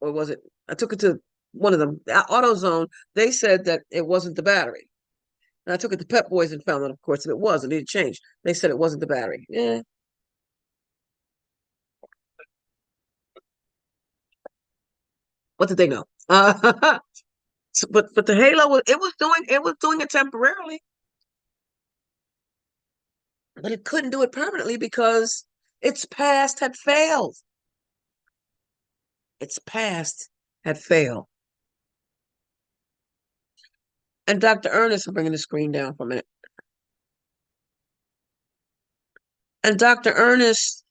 or was it, I took it to one of them, AutoZone, they said that it wasn't the battery. And I took it to Pep Boys and found out, of course, that it was. It needed change. They said it wasn't the battery. Yeah. What did they know? But the halo was doing it temporarily, but it couldn't do it permanently because its past had failed. Its past had failed. And Dr. Ernest, I'm bringing the screen down for a minute. And Dr. Ernest,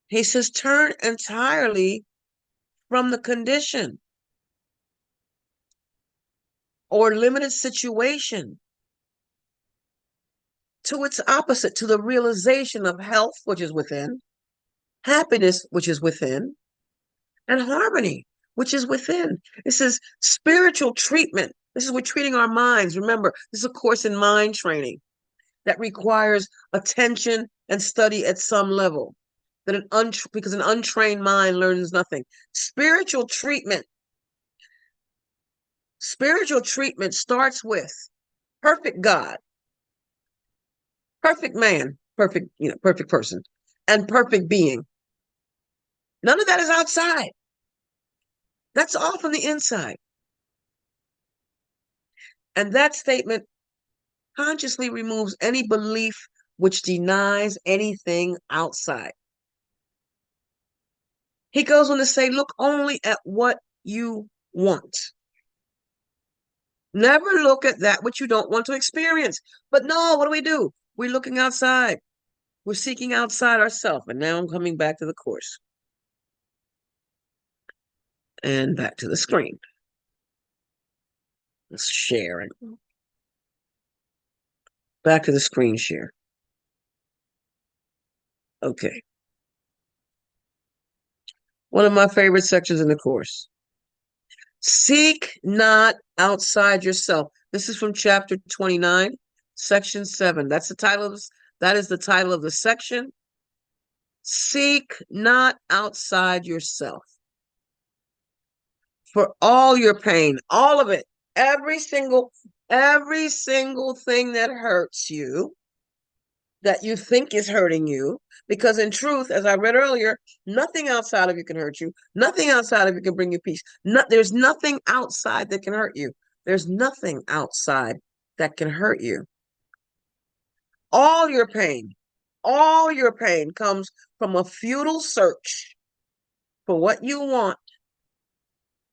he says, turn entirely from the condition. or limited situation to its opposite, to the realization of health, which is within, happiness, which is within, and harmony, which is within. This is spiritual treatment. This is we're treating our minds. Remember, this is a course in mind training that requires attention and study at some level. Because an untrained mind learns nothing. Spiritual treatment. Spiritual treatment starts with perfect God, perfect man, perfect person, and perfect being. None of that is outside. That's all from the inside. And that statement consciously removes any belief which denies anything outside. He goes on to say, look only at what you want. Never look at that which you don't want to experience. But no, what do? We're looking outside. We're seeking outside ourselves. And now I'm coming back to the course. And back to the screen. Let's share it. Back to the screen share. Okay. One of my favorite sections in the course. Seek not outside yourself. This is from chapter 29, section 7. That is the title of the section. Seek not outside yourself. For all your pain, all of it, every single thing that hurts you, that you think is hurting you, because in truth, as I read earlier, nothing outside of you can hurt you. Nothing outside of you can bring you peace. There's nothing outside that can hurt you. There's nothing outside that can hurt you. All your pain comes from a futile search for what you want,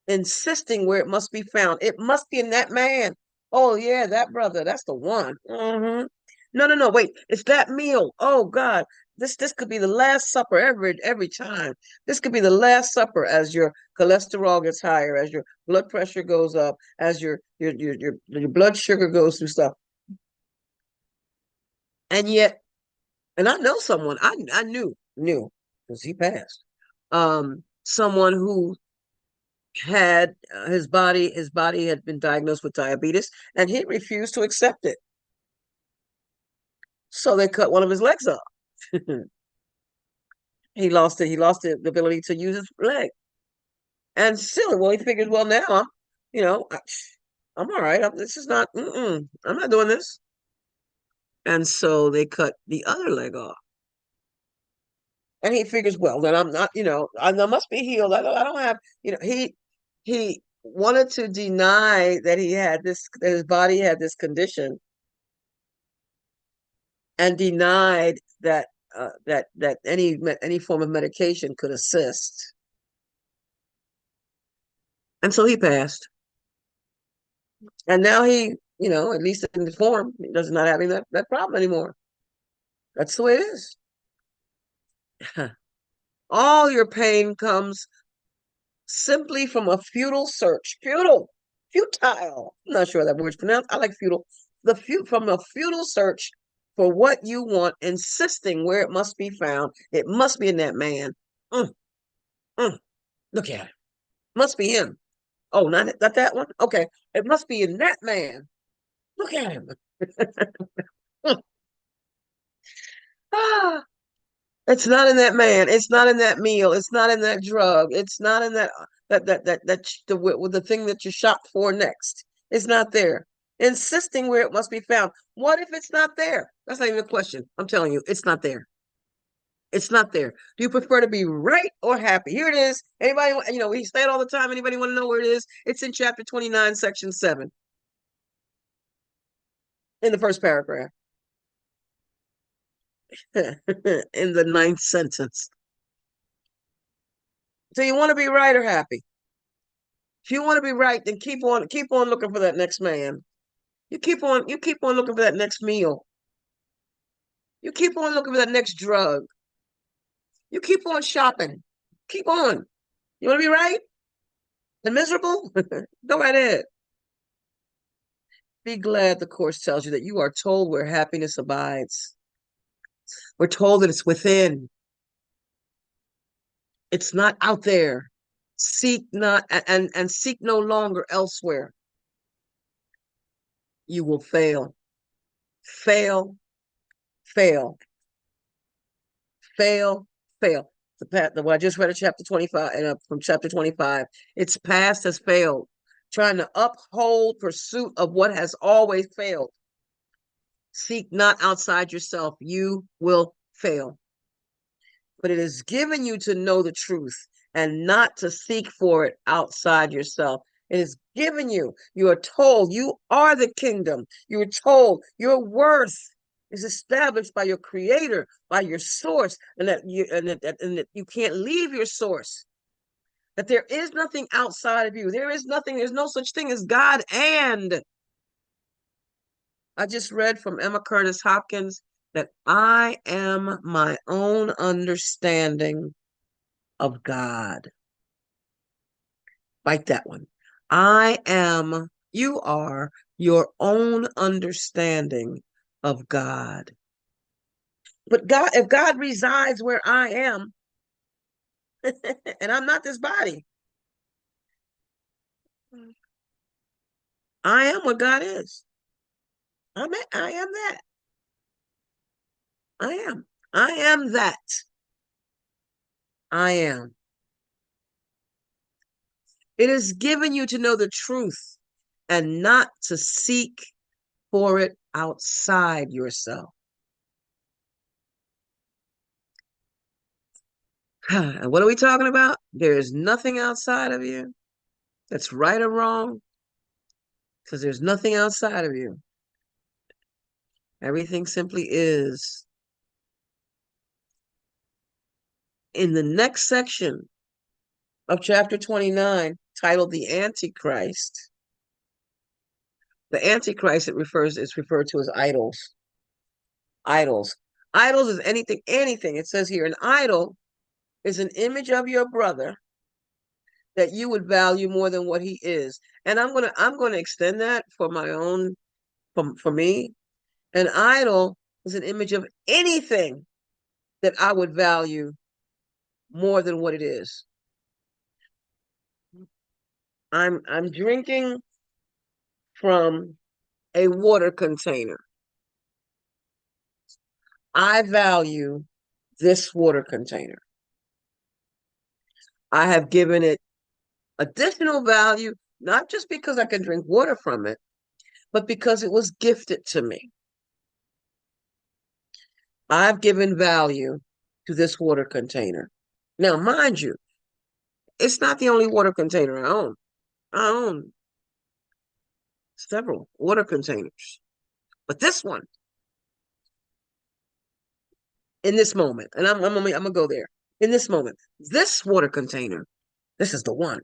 insisting where it must be found. It must be in that man. Oh, yeah, that brother, that's the one. Mm-hmm. No, wait, it's that meal. Oh, God, this could be the last supper every time. This could be the last supper as your cholesterol gets higher, as your blood pressure goes up, as your blood sugar goes through stuff. And yet, and I know someone, I knew, because he passed, someone who had his body had been diagnosed with diabetes, and he refused to accept it. So they cut one of his legs off. He lost it. He lost the ability to use his leg. And still, well, he figures, well, now I'm all right. This is not. I'm not doing this. And so they cut the other leg off. And he figures, well, then I'm not. I must be healed. I don't have. He wanted to deny that that his body had this condition, and denied that that any form of medication could assist. And so he passed. And now he, at least in the form, he does not having that problem anymore. That's the way it is. All your pain comes simply from a futile search. Futile. I'm not sure that word's pronounced. I like futile. From a futile search for what you want, insisting where it must be found. It must be in that man. Mm, mm, look at it. Must be him. Oh, not that one? Okay. It must be in that man. Look at him. Ah, it's not in that man. It's not in that meal. It's not in that drug. It's not in the thing that you shop for next. It's not there. Insisting where it must be found. What if it's not there? That's not even a question. I'm telling you, it's not there. It's not there. Do you prefer to be right or happy? Here it is. Anybody, we say it all the time. Anybody want to know where it is? It's in chapter 29, section 7, in the first paragraph, in the 9th sentence. So you want to be right or happy? If you want to be right, then keep on looking for that next man. You keep on looking for that next meal. You keep on looking for that next drug. You keep on shopping. Keep on. You want to be right and miserable? Go right ahead. Be glad the Course tells you that you are told where happiness abides. We're told that it's within. It's not out there. Seek not and seek no longer elsewhere. You will fail. Fail, fail, fail, fail. What I just read of chapter 25 and from chapter 25, its past has failed. Trying to uphold pursuit of what has always failed. Seek not outside yourself. You will fail. But it is given you to know the truth and not to seek for it outside yourself. It is given you. You are told you are the kingdom. You are told your worth is established by your creator, by your source, and that you can't leave your source. That there is nothing outside of you. There's no such thing as God. And I just read from Emma Curtis Hopkins that I am my own understanding of God. Like that one. You are your own understanding of God. But God, if God resides where I am, and I'm not this body, I am what God is. I am that. I am. I am that. I am. It is given you to know the truth and not to seek for it outside yourself. And what are we talking about? There is nothing outside of you that's right or wrong, because there's nothing outside of you. Everything simply is. In the next section of chapter 29, titled The Antichrist, is referred to as idols. Idols. Idols is anything. It says here, an idol is an image of your brother that you would value more than what he is. And I'm gonna extend that for my own, for me. An idol is an image of anything that I would value more than what it is. I'm drinking from a water container. I value this water container. I have given it additional value, not just because I can drink water from it, but because it was gifted to me. I've given value to this water container. Now, mind you, it's not the only water container I own. I own several water containers, but this one, in this moment, and I'm gonna go there. In this moment, this water container, this is the one.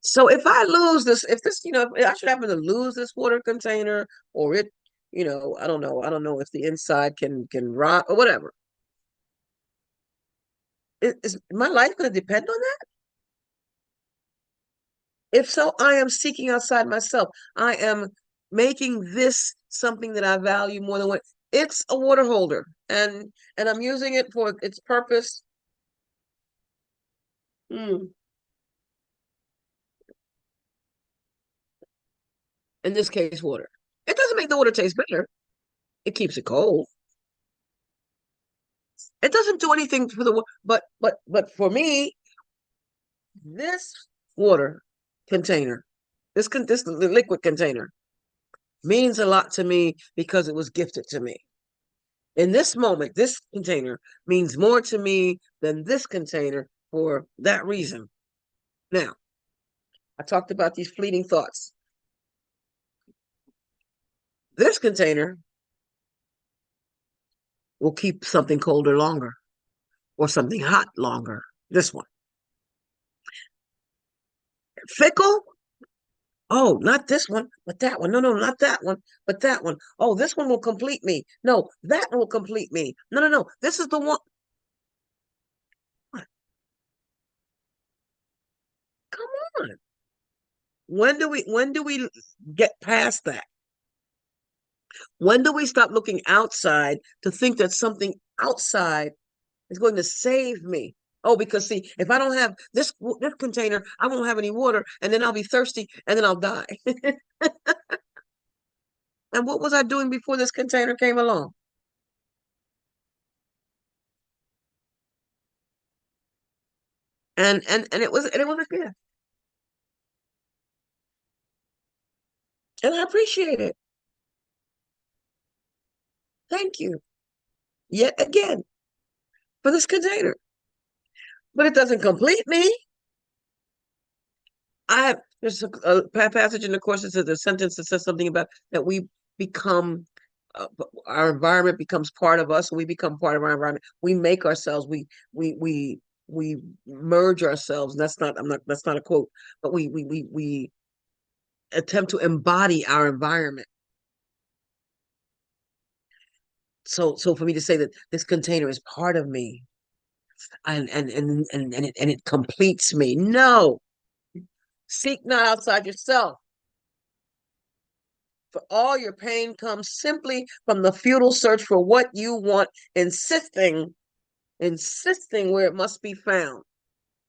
So if I lose this, if this, if I should happen to lose this water container, or it, I don't know. I don't know if the inside can rot or whatever. Is my life going to depend on that? If so, I am seeking outside myself. I am making this something that I value more than what it's a water holder, and I'm using it for its purpose. In this case, water. It doesn't make the water taste better. It keeps it cold. It doesn't do anything for the but for me, this water container, this liquid container means a lot to me because it was gifted to me. In this moment, this container means more to me than this container for that reason. Now, I talked about these fleeting thoughts. This container will keep something colder longer or something hot longer. This one. Fickle? Oh, not this one, but that one. No, no, not that one, but that one. Oh, this one will complete me. No, that will complete me. No, no, no. This is the one. What? Come on. When do we get past that? When do we stop looking outside to think that something outside is going to save me? Oh, because see, if I don't have this container, I won't have any water, and then I'll be thirsty, and then I'll die. And what was I doing before this container came along? And it was a gift, and I appreciate it. Thank you yet again for this container, but it doesn't complete me. There's a passage in the course that says a sentence that says something about that we become uh, our environment becomes part of us, and we become part of our environment. We make ourselves. We merge ourselves. And that's not. I'm not. That's not a quote. But we attempt to embody our environment. So for me to say that this container is part of me and it completes me. No, seek not outside yourself. For all your pain comes simply from the futile search for what you want, insisting where it must be found.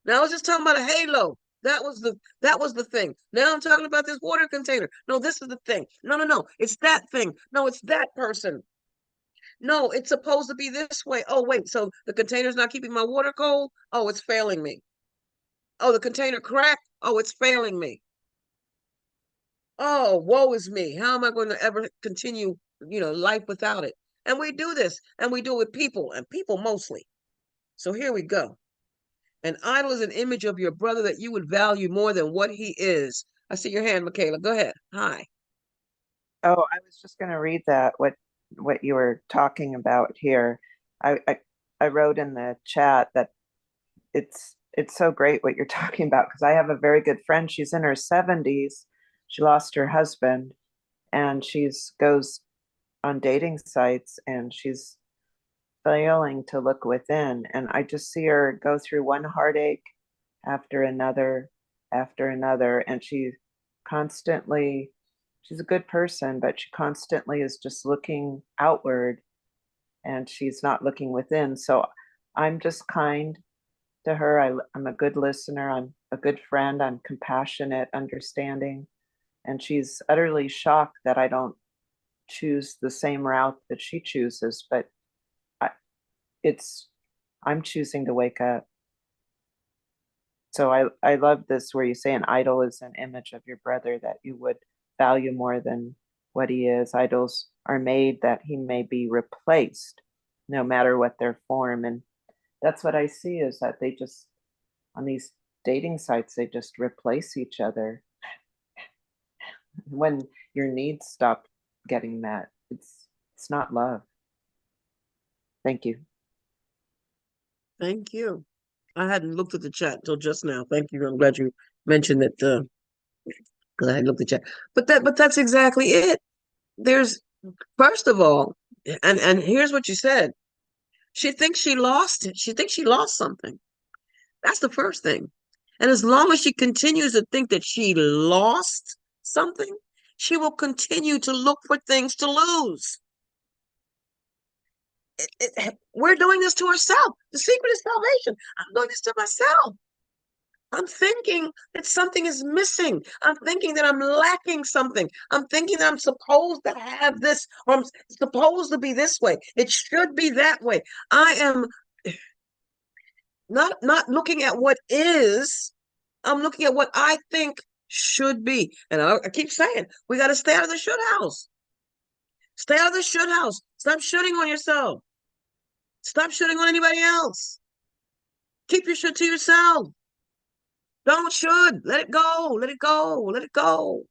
Now I was just talking about a halo. That was the thing. Now I'm talking about this water container. No, this is the thing. No, no, no. It's that thing. No, it's that person. No, it's supposed to be this way. Oh, wait. So the container's not keeping my water cold? Oh, it's failing me. Oh, the container cracked? Oh, it's failing me. Oh, woe is me. How am I going to ever continue, life without it? And we do this, and we do it with people, and people mostly. So here we go. An idol is an image of your brother that you would value more than what he is. I see your hand, Michaela. Go ahead. Hi. Oh, I was just going to read that what you were talking about here. I wrote in the chat that it's so great what you're talking about because I have a very good friend. She's in her 70s. She lost her husband and she's goes on dating sites and she's failing to look within. And I just see her go through one heartache after another. And constantly, she's a good person, but she constantly is just looking outward and she's not looking within. So I'm just kind to her. I'm a good listener. I'm a good friend. I'm compassionate, understanding. And she's utterly shocked that I don't choose the same route that she chooses. But I, it's, I'm choosing to wake up. So I love this where you say an idol is an image of your brother that you would value more than what he is. Idols are made that he may be replaced no matter what their form. And that's what I see is that they just, on these dating sites, they just replace each other. When your needs stop getting met, it's not love. Thank you. Thank you. I hadn't looked at the chat until just now. Thank you. I'm glad you mentioned it because I hadn't looked at the chat. But that's exactly it. There's first of all, and here's what you said. She thinks she lost it. She thinks she lost something. That's the first thing. And as long as she continues to think that she lost something, she will continue to look for things to lose. We're doing this to ourselves. The secret is salvation. I'm doing this to myself. I'm thinking that something is missing. I'm thinking that I'm lacking something. I'm thinking that I'm supposed to have this, or I'm supposed to be this way. It should be that way. I am not looking at what is. I'm looking at what I think should be. And I keep saying, we got to stay out of the should house. Stay out of the should house. Stop shooting on yourself. Stop shooting on anybody else. Keep your shit to yourself. Don't should. Let it go. Let it go. Let it go.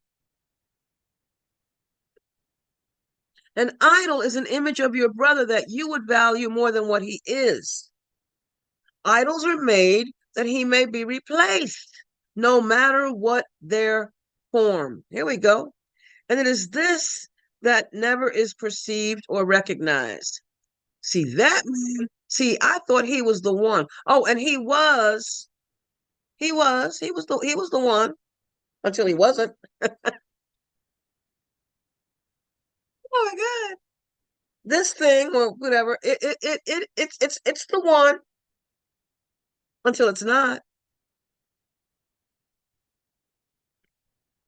An idol is an image of your brother that you would value more than what he is. Idols are made that he may be replaced, no matter what their form. Here we go. And it is this that never is perceived or recognized. See, that man, see, I thought he was the one. Oh, and he was the one. until he wasn't. Oh my God. This thing or whatever, it's the one until it's not.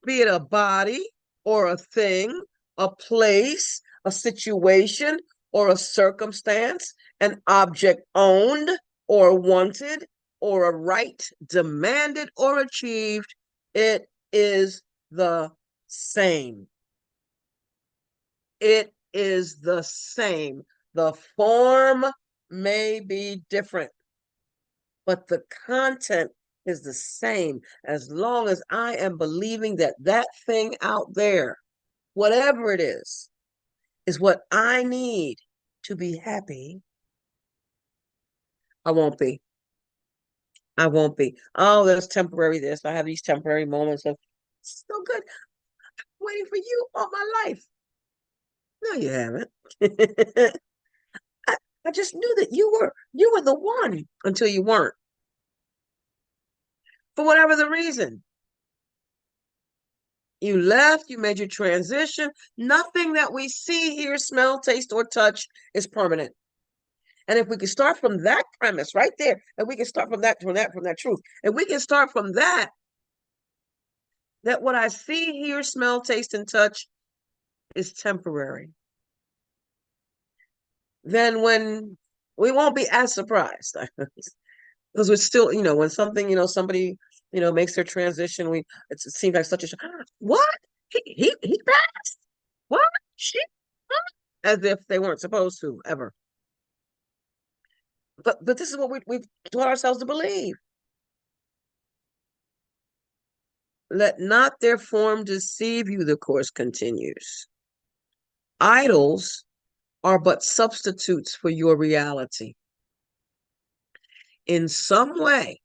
Be it a body or a thing, a place, a situation, or a circumstance, an object owned or wanted, or a right demanded or achieved, it is the same. It is the same. The form may be different, but the content is the same as long as I am believing that that thing out there, whatever it is what I need to be happy. I won't be. I won't be. Oh, that's temporary. This. I have these temporary moments of so good. I'm waiting for you all my life. No, you haven't. I just knew that you were the one until you weren't. For whatever the reason. You left, you made your transition. Nothing that we see, hear, smell, taste, or touch is permanent. And if we can start from that premise right there, and we can start from that truth, and we can start from that what I see, hear, smell, taste, and touch is temporary, then when we won't be as surprised. Because we're still, when something, somebody, makes their transition, it seems like such a what? He passed? What? She? As if they weren't supposed to ever. But this is what we've taught ourselves to believe. Let not their form deceive you, the course continues. Idols are but substitutes for your reality. In some way,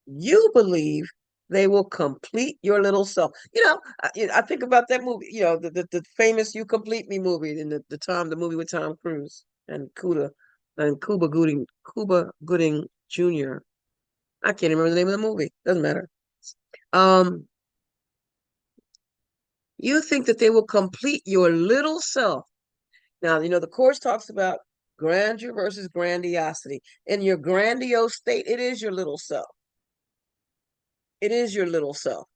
you believe they will complete your little self. I think about that movie, the famous You Complete Me movie in the movie with Tom Cruise and Cuba Gooding Jr. I can't remember the name of the movie. Doesn't matter. You think that they will complete your little self. Now, the Course talks about grandeur versus grandiosity. In your grandiose state, it is your little self. It is your little self.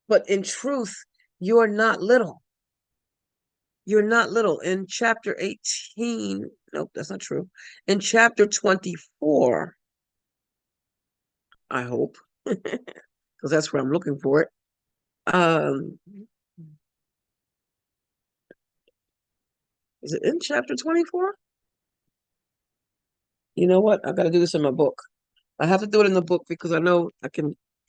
But in truth, you're not little. You're not little. In chapter 18, nope, that's not true. In chapter 24, I hope, because that's where I'm looking for it. Is it in chapter 24? You know what? I got to do this in my book. I have to do it in the book because I know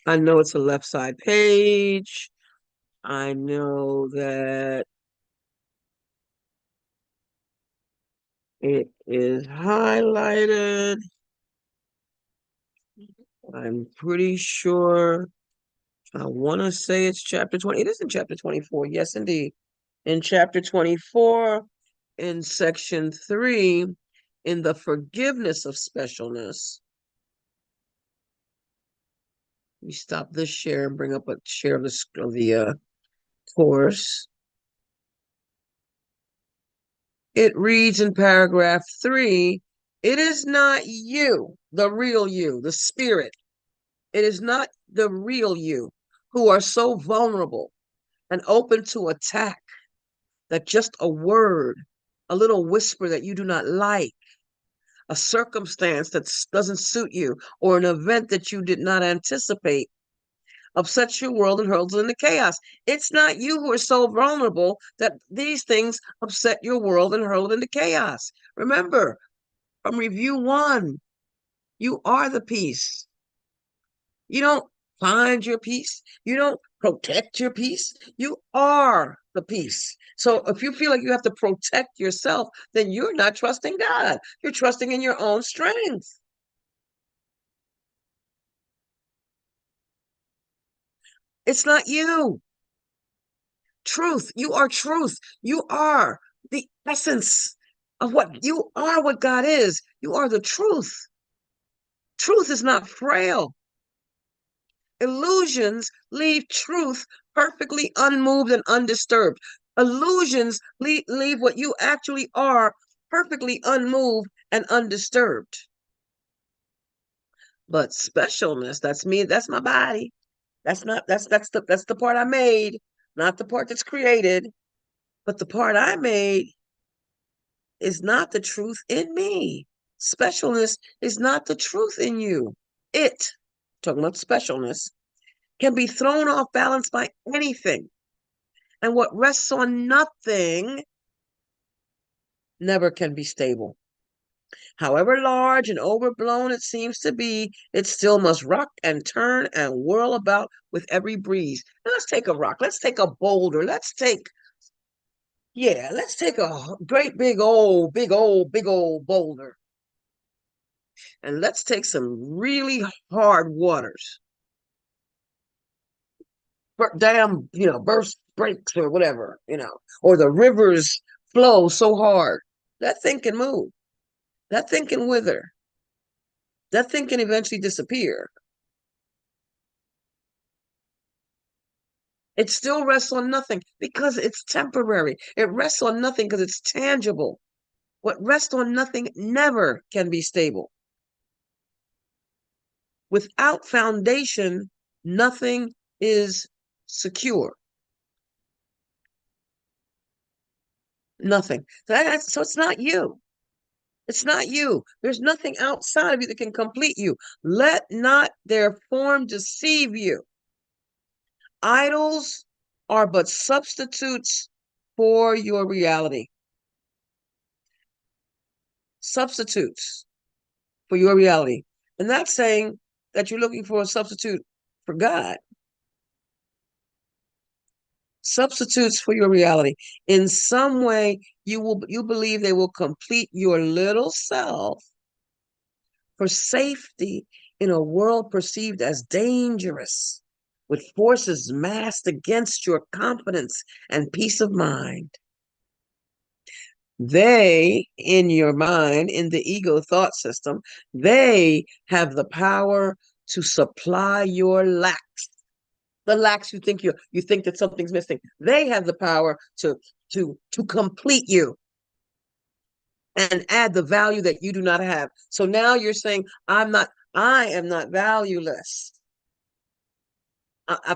it's a left side page. I know that it is highlighted. I'm pretty sure. I want to say it's chapter 20. It is in chapter 24. Yes, indeed. In chapter 24, in section 3, in the forgiveness of specialness. We stop this share and bring up a share of the course. It reads in paragraph 3, it is not you, the real you, the spirit. It is not the real you who are so vulnerable and open to attack that just a word, a little whisper that you do not like, a circumstance that doesn't suit you, or an event that you did not anticipate upsets your world and hurls it into chaos. It's not you who are so vulnerable that these things upset your world and hurl it into chaos. Remember, from review 1, you are the peace. You don't find your peace. You don't protect your peace. You are the peace. So if you feel like you have to protect yourself, then you're not trusting God. You're trusting in your own strength. It's not you. Truth. You are truth. You are the essence of what you are, what God is. You are the truth. Truth is not frail. Illusions leave truth perfectly unmoved and undisturbed. Illusions leave what you actually are perfectly unmoved and undisturbed. But specialness, that's me, that's my body. That's the part I made, not the part that's created. But the part I made is not the truth in me. Specialness is not the truth in you. It, talking about specialness, can be thrown off balance by anything. And what rests on nothing never can be stable. However large and overblown it seems to be, it still must rock and turn and whirl about with every breeze. Now let's take a rock. Let's take a boulder. Let's take a great big old boulder. And let's take some really hard waters. Dam, burst breaks or whatever, or the rivers flow so hard. That thing can move. That thing can wither. That thing can eventually disappear. It still rests on nothing because it's temporary. It rests on nothing because it's tangible. What rests on nothing never can be stable. Without foundation, nothing is secure. Nothing. So it's not you. It's not you. There's nothing outside of you that can complete you. Let not their form deceive you. Idols are but substitutes for your reality. Substitutes for your reality. And that's saying that you're looking for a substitute for God. Substitutes for your reality. In some way, you believe they will complete your little self for safety in a world perceived as dangerous, with forces massed against your confidence and peace of mind. They, in your mind, in the ego thought system, they have the power to supply your lacks. The lacks you think that something's missing. They have the power to complete you and add the value that you do not have. So now you're saying, I am not valueless.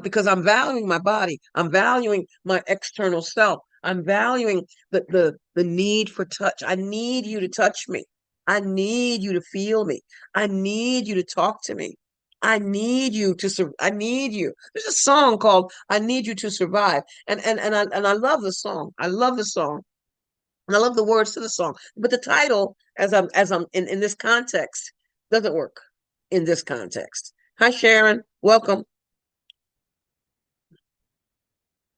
Because I'm valuing my body. I'm valuing my external self. I'm valuing the need for touch. I need you to touch me. I need you to feel me. I need you to talk to me. I need you. There's a song called "I Need You to Survive," and I love the song. I love the song, and I love the words to the song. But the title, as I'm in this context, doesn't work in this context. Hi, Sharon. Welcome.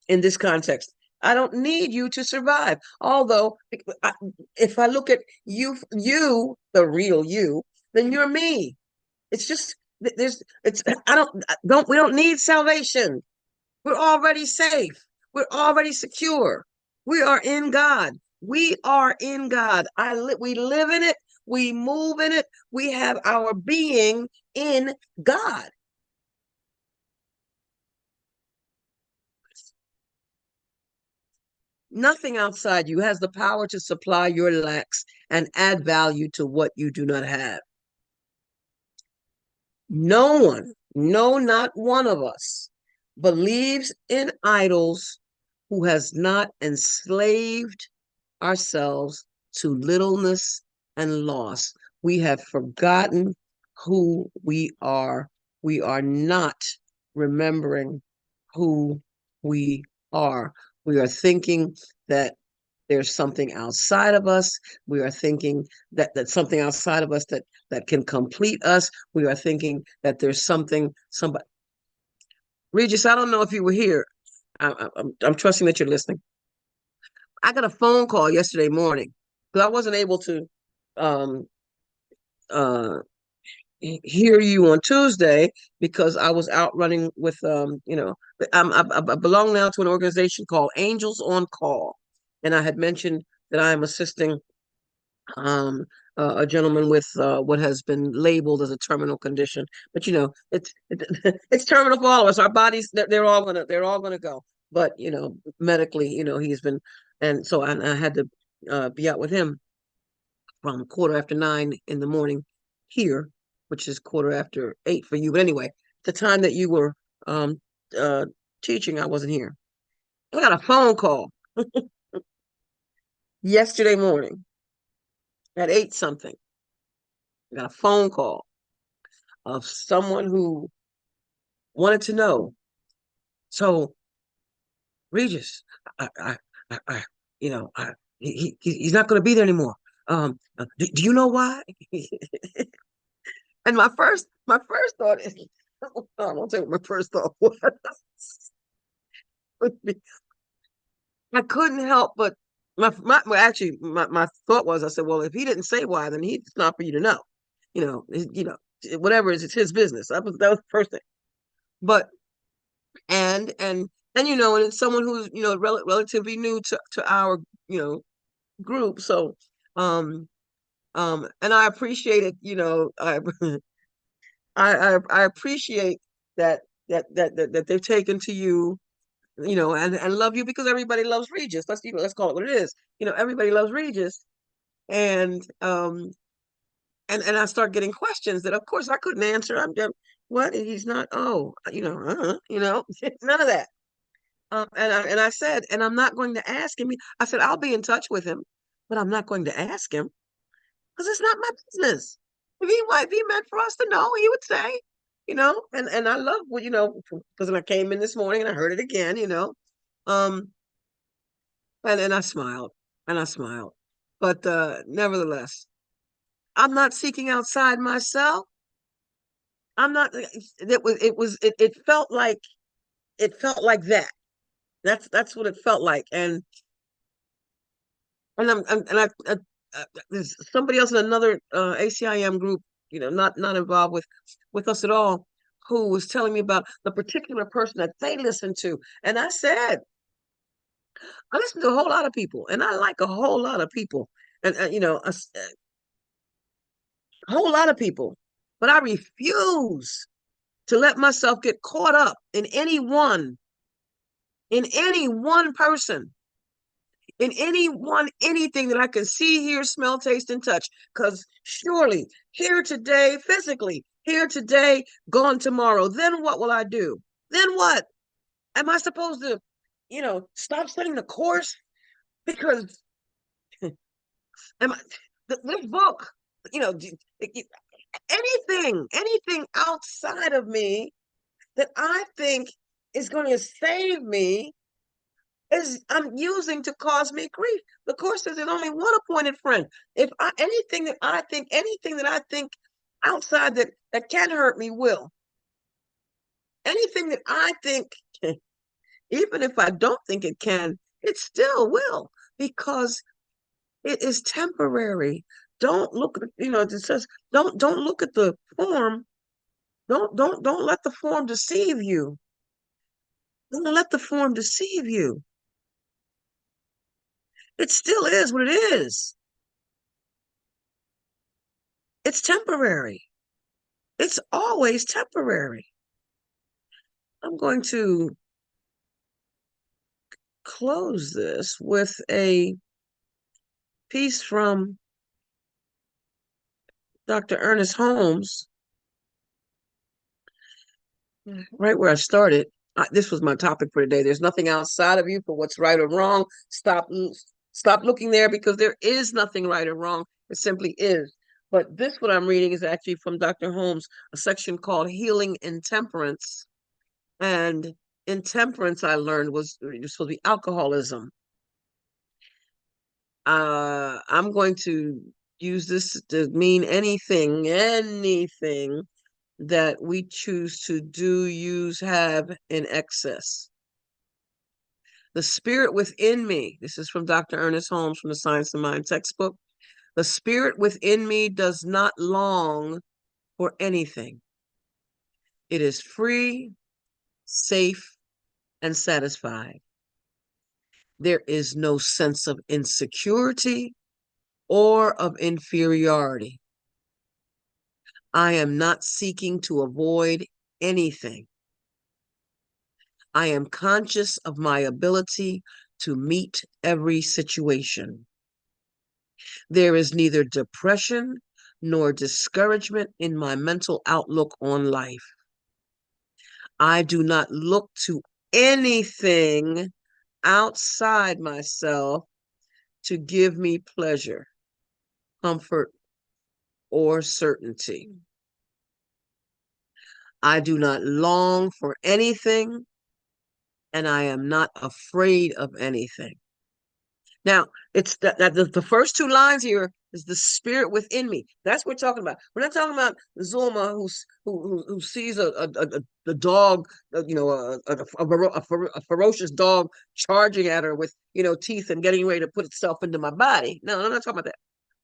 In this context, I don't need you to survive. Although, if I look at you, the real you, then you're me. It's just we don't need salvation. We're already safe. We're already secure. We are in God. We are in God. We live in it. We move in it. We have our being in God. Nothing outside you has the power to supply your lacks and add value to what you do not have. No one, no, not one of us, believes in idols who has not enslaved ourselves to littleness and loss. We have forgotten who we are. We are not remembering who we are. We are thinking that there's something outside of us. We are thinking that something outside of us that can complete us. We are thinking that there's somebody. Regis, I don't know if you were here. I'm trusting that you're listening. I got a phone call yesterday morning because I wasn't able to um, uh, hear you on Tuesday because I was out running with I belong now to an organization called Angels on Call, and I had mentioned that I am assisting a gentleman with what has been labeled as a terminal condition. But it's terminal for all of us. Our bodies, they're all gonna go. But medically, he's been, and so I had to be out with him from 9:15 in the morning here, which is 8:15 for you. But anyway, the time that you were um uh teaching, I wasn't here. I got a phone call yesterday morning at 8 something. I got a phone call of someone who wanted to know. So, Regis, I, I he's not going to be there anymore. Do you know why? And my first thought is, I don't tell you what my first thought was. I couldn't help but my thought was, I said, well, if he didn't say why, then it's not for you to know. Whatever it's his business. That was the first thing. But and and it's someone who's relatively new to our group. So and I appreciate it. I appreciate that they've taken to you, and love you, because everybody loves Regis. Let's call it what it is. Everybody loves Regis. And I start getting questions that, of course, I couldn't answer. I'm just, what? And he's not. Oh, none of that. And I said, and I'm not going to ask him. I said, I'll be in touch with him, but I'm not going to ask him because it's not my business. If he meant for us to know, he would say, and I love what, because when I came in this morning and I heard it again, um, and I smiled and I smiled, but nevertheless, I'm not seeking outside myself. I'm not. It felt like that. That's what it felt like, there's somebody else in another ACIM group, not involved with us at all, who was telling me about the particular person that they listened to, and I said, I listen to a whole lot of people, and I like a whole lot of people, and a whole lot of people, but I refuse to let myself get caught up in any one person, in anything that I can see, hear, smell, taste, and touch. Because surely, here today, physically, here today, gone tomorrow, then what will I do? Then what? Am I supposed to, stop studying the course? Because this book, anything outside of me that I think is going to save me is I'm using to cause me grief. The course says there's only one appointed friend. Anything that I think outside that can hurt me will. Anything that I think, even if I don't think it can, it still will, because it is temporary. Don't look at, it says, don't look at the form. Don't let the form deceive you. Don't let the form deceive you. It still is what it is. It's temporary. It's always temporary. I'm going to close this with a piece from Dr. Ernest Holmes, right where I started. This was my topic for today. There's nothing outside of you for what's right or wrong. Stop looking there, because there is nothing right or wrong. It simply is. But what I'm reading is actually from Dr. Holmes, a section called Healing Intemperance. And intemperance, I learned, was supposed to be alcoholism. I'm going to use this to mean anything that we choose to do, use, have in excess. The spirit within me, this is from Dr. Ernest Holmes from the Science of Mind textbook. The spirit within me does not long for anything. It is free, safe, and satisfied. There is no sense of insecurity or of inferiority. I am not seeking to avoid anything. I am conscious of my ability to meet every situation. There is neither depression nor discouragement in my mental outlook on life. I do not look to anything outside myself to give me pleasure, comfort, or certainty. I do not long for anything, and I am not afraid of anything. Now, it's that the first two lines here is the spirit within me. That's what we're talking about. We're not talking about Zulma who sees a dog, a ferocious dog charging at her with teeth and getting ready to put itself into my body. No, I'm not talking about that.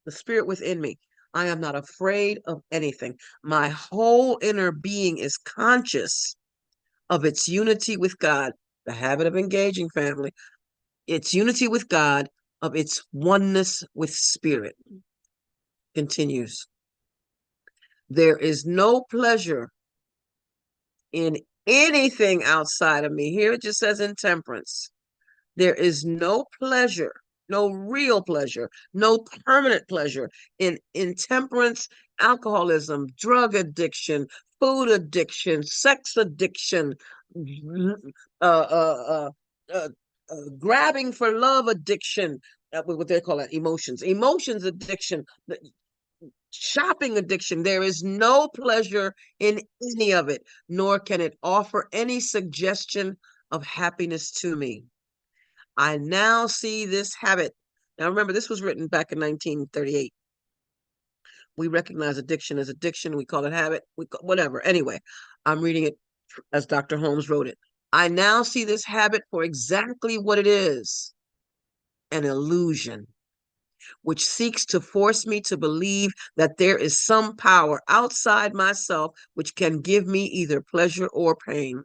The spirit within me. I am not afraid of anything. My whole inner being is conscious of its unity with God, the habit of engaging, family, its unity with God, of its oneness with spirit. Continues. There is no pleasure in anything outside of me. Here it just says intemperance. There is no pleasure, no real pleasure, no permanent pleasure in intemperance, alcoholism, drug addiction, food addiction, sex addiction, grabbing for love addiction, what they call it, emotions addiction, shopping addiction. There is no pleasure in any of it, nor can it offer any suggestion of happiness to me. I now see this habit. Now remember, this was written back in 1938. We recognize addiction as addiction. We call it habit. Whatever. Anyway, I'm reading it as Dr. Holmes wrote it. I now see this habit for exactly what it is, an illusion, which seeks to force me to believe that there is some power outside myself which can give me either pleasure or pain.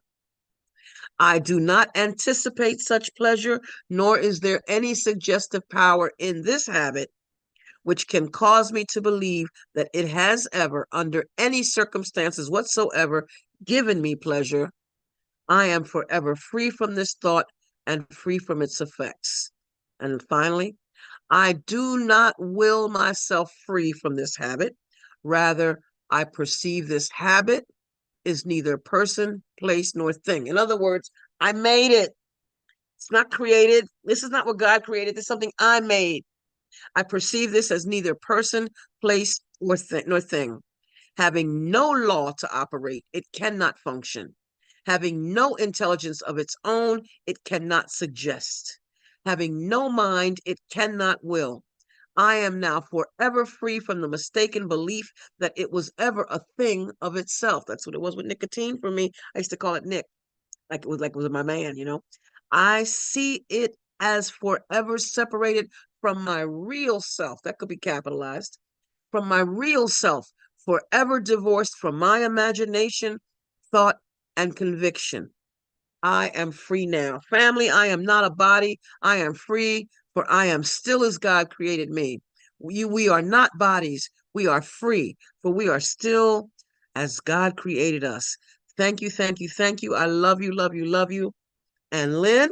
I do not anticipate such pleasure, nor is there any suggestive power in this habit which can cause me to believe that it has ever, under any circumstances whatsoever, given me pleasure. I am forever free from this thought and free from its effects. And finally, I do not will myself free from this habit. Rather, I perceive this habit is neither person, place, nor thing. In other words, I made it. It's not created. This is not what God created. This is something I made. I perceive this as neither person, place, nor thing. Having no law to operate, it cannot function. Having no intelligence of its own, it cannot suggest. Having no mind, it cannot will. I am now forever free from the mistaken belief that it was ever a thing of itself. That's what it was with nicotine for me. I used to call it Nick, like it was my man, I see it as forever separated from my real self. That could be capitalized. From my real self, forever divorced from my imagination, thought, and conviction. I am free now. Family, I am not a body. I am free, for I am still as God created me. We are not bodies. We are free, for we are still as God created us. Thank you, thank you, thank you. I love you, love you, love you. And Lynn,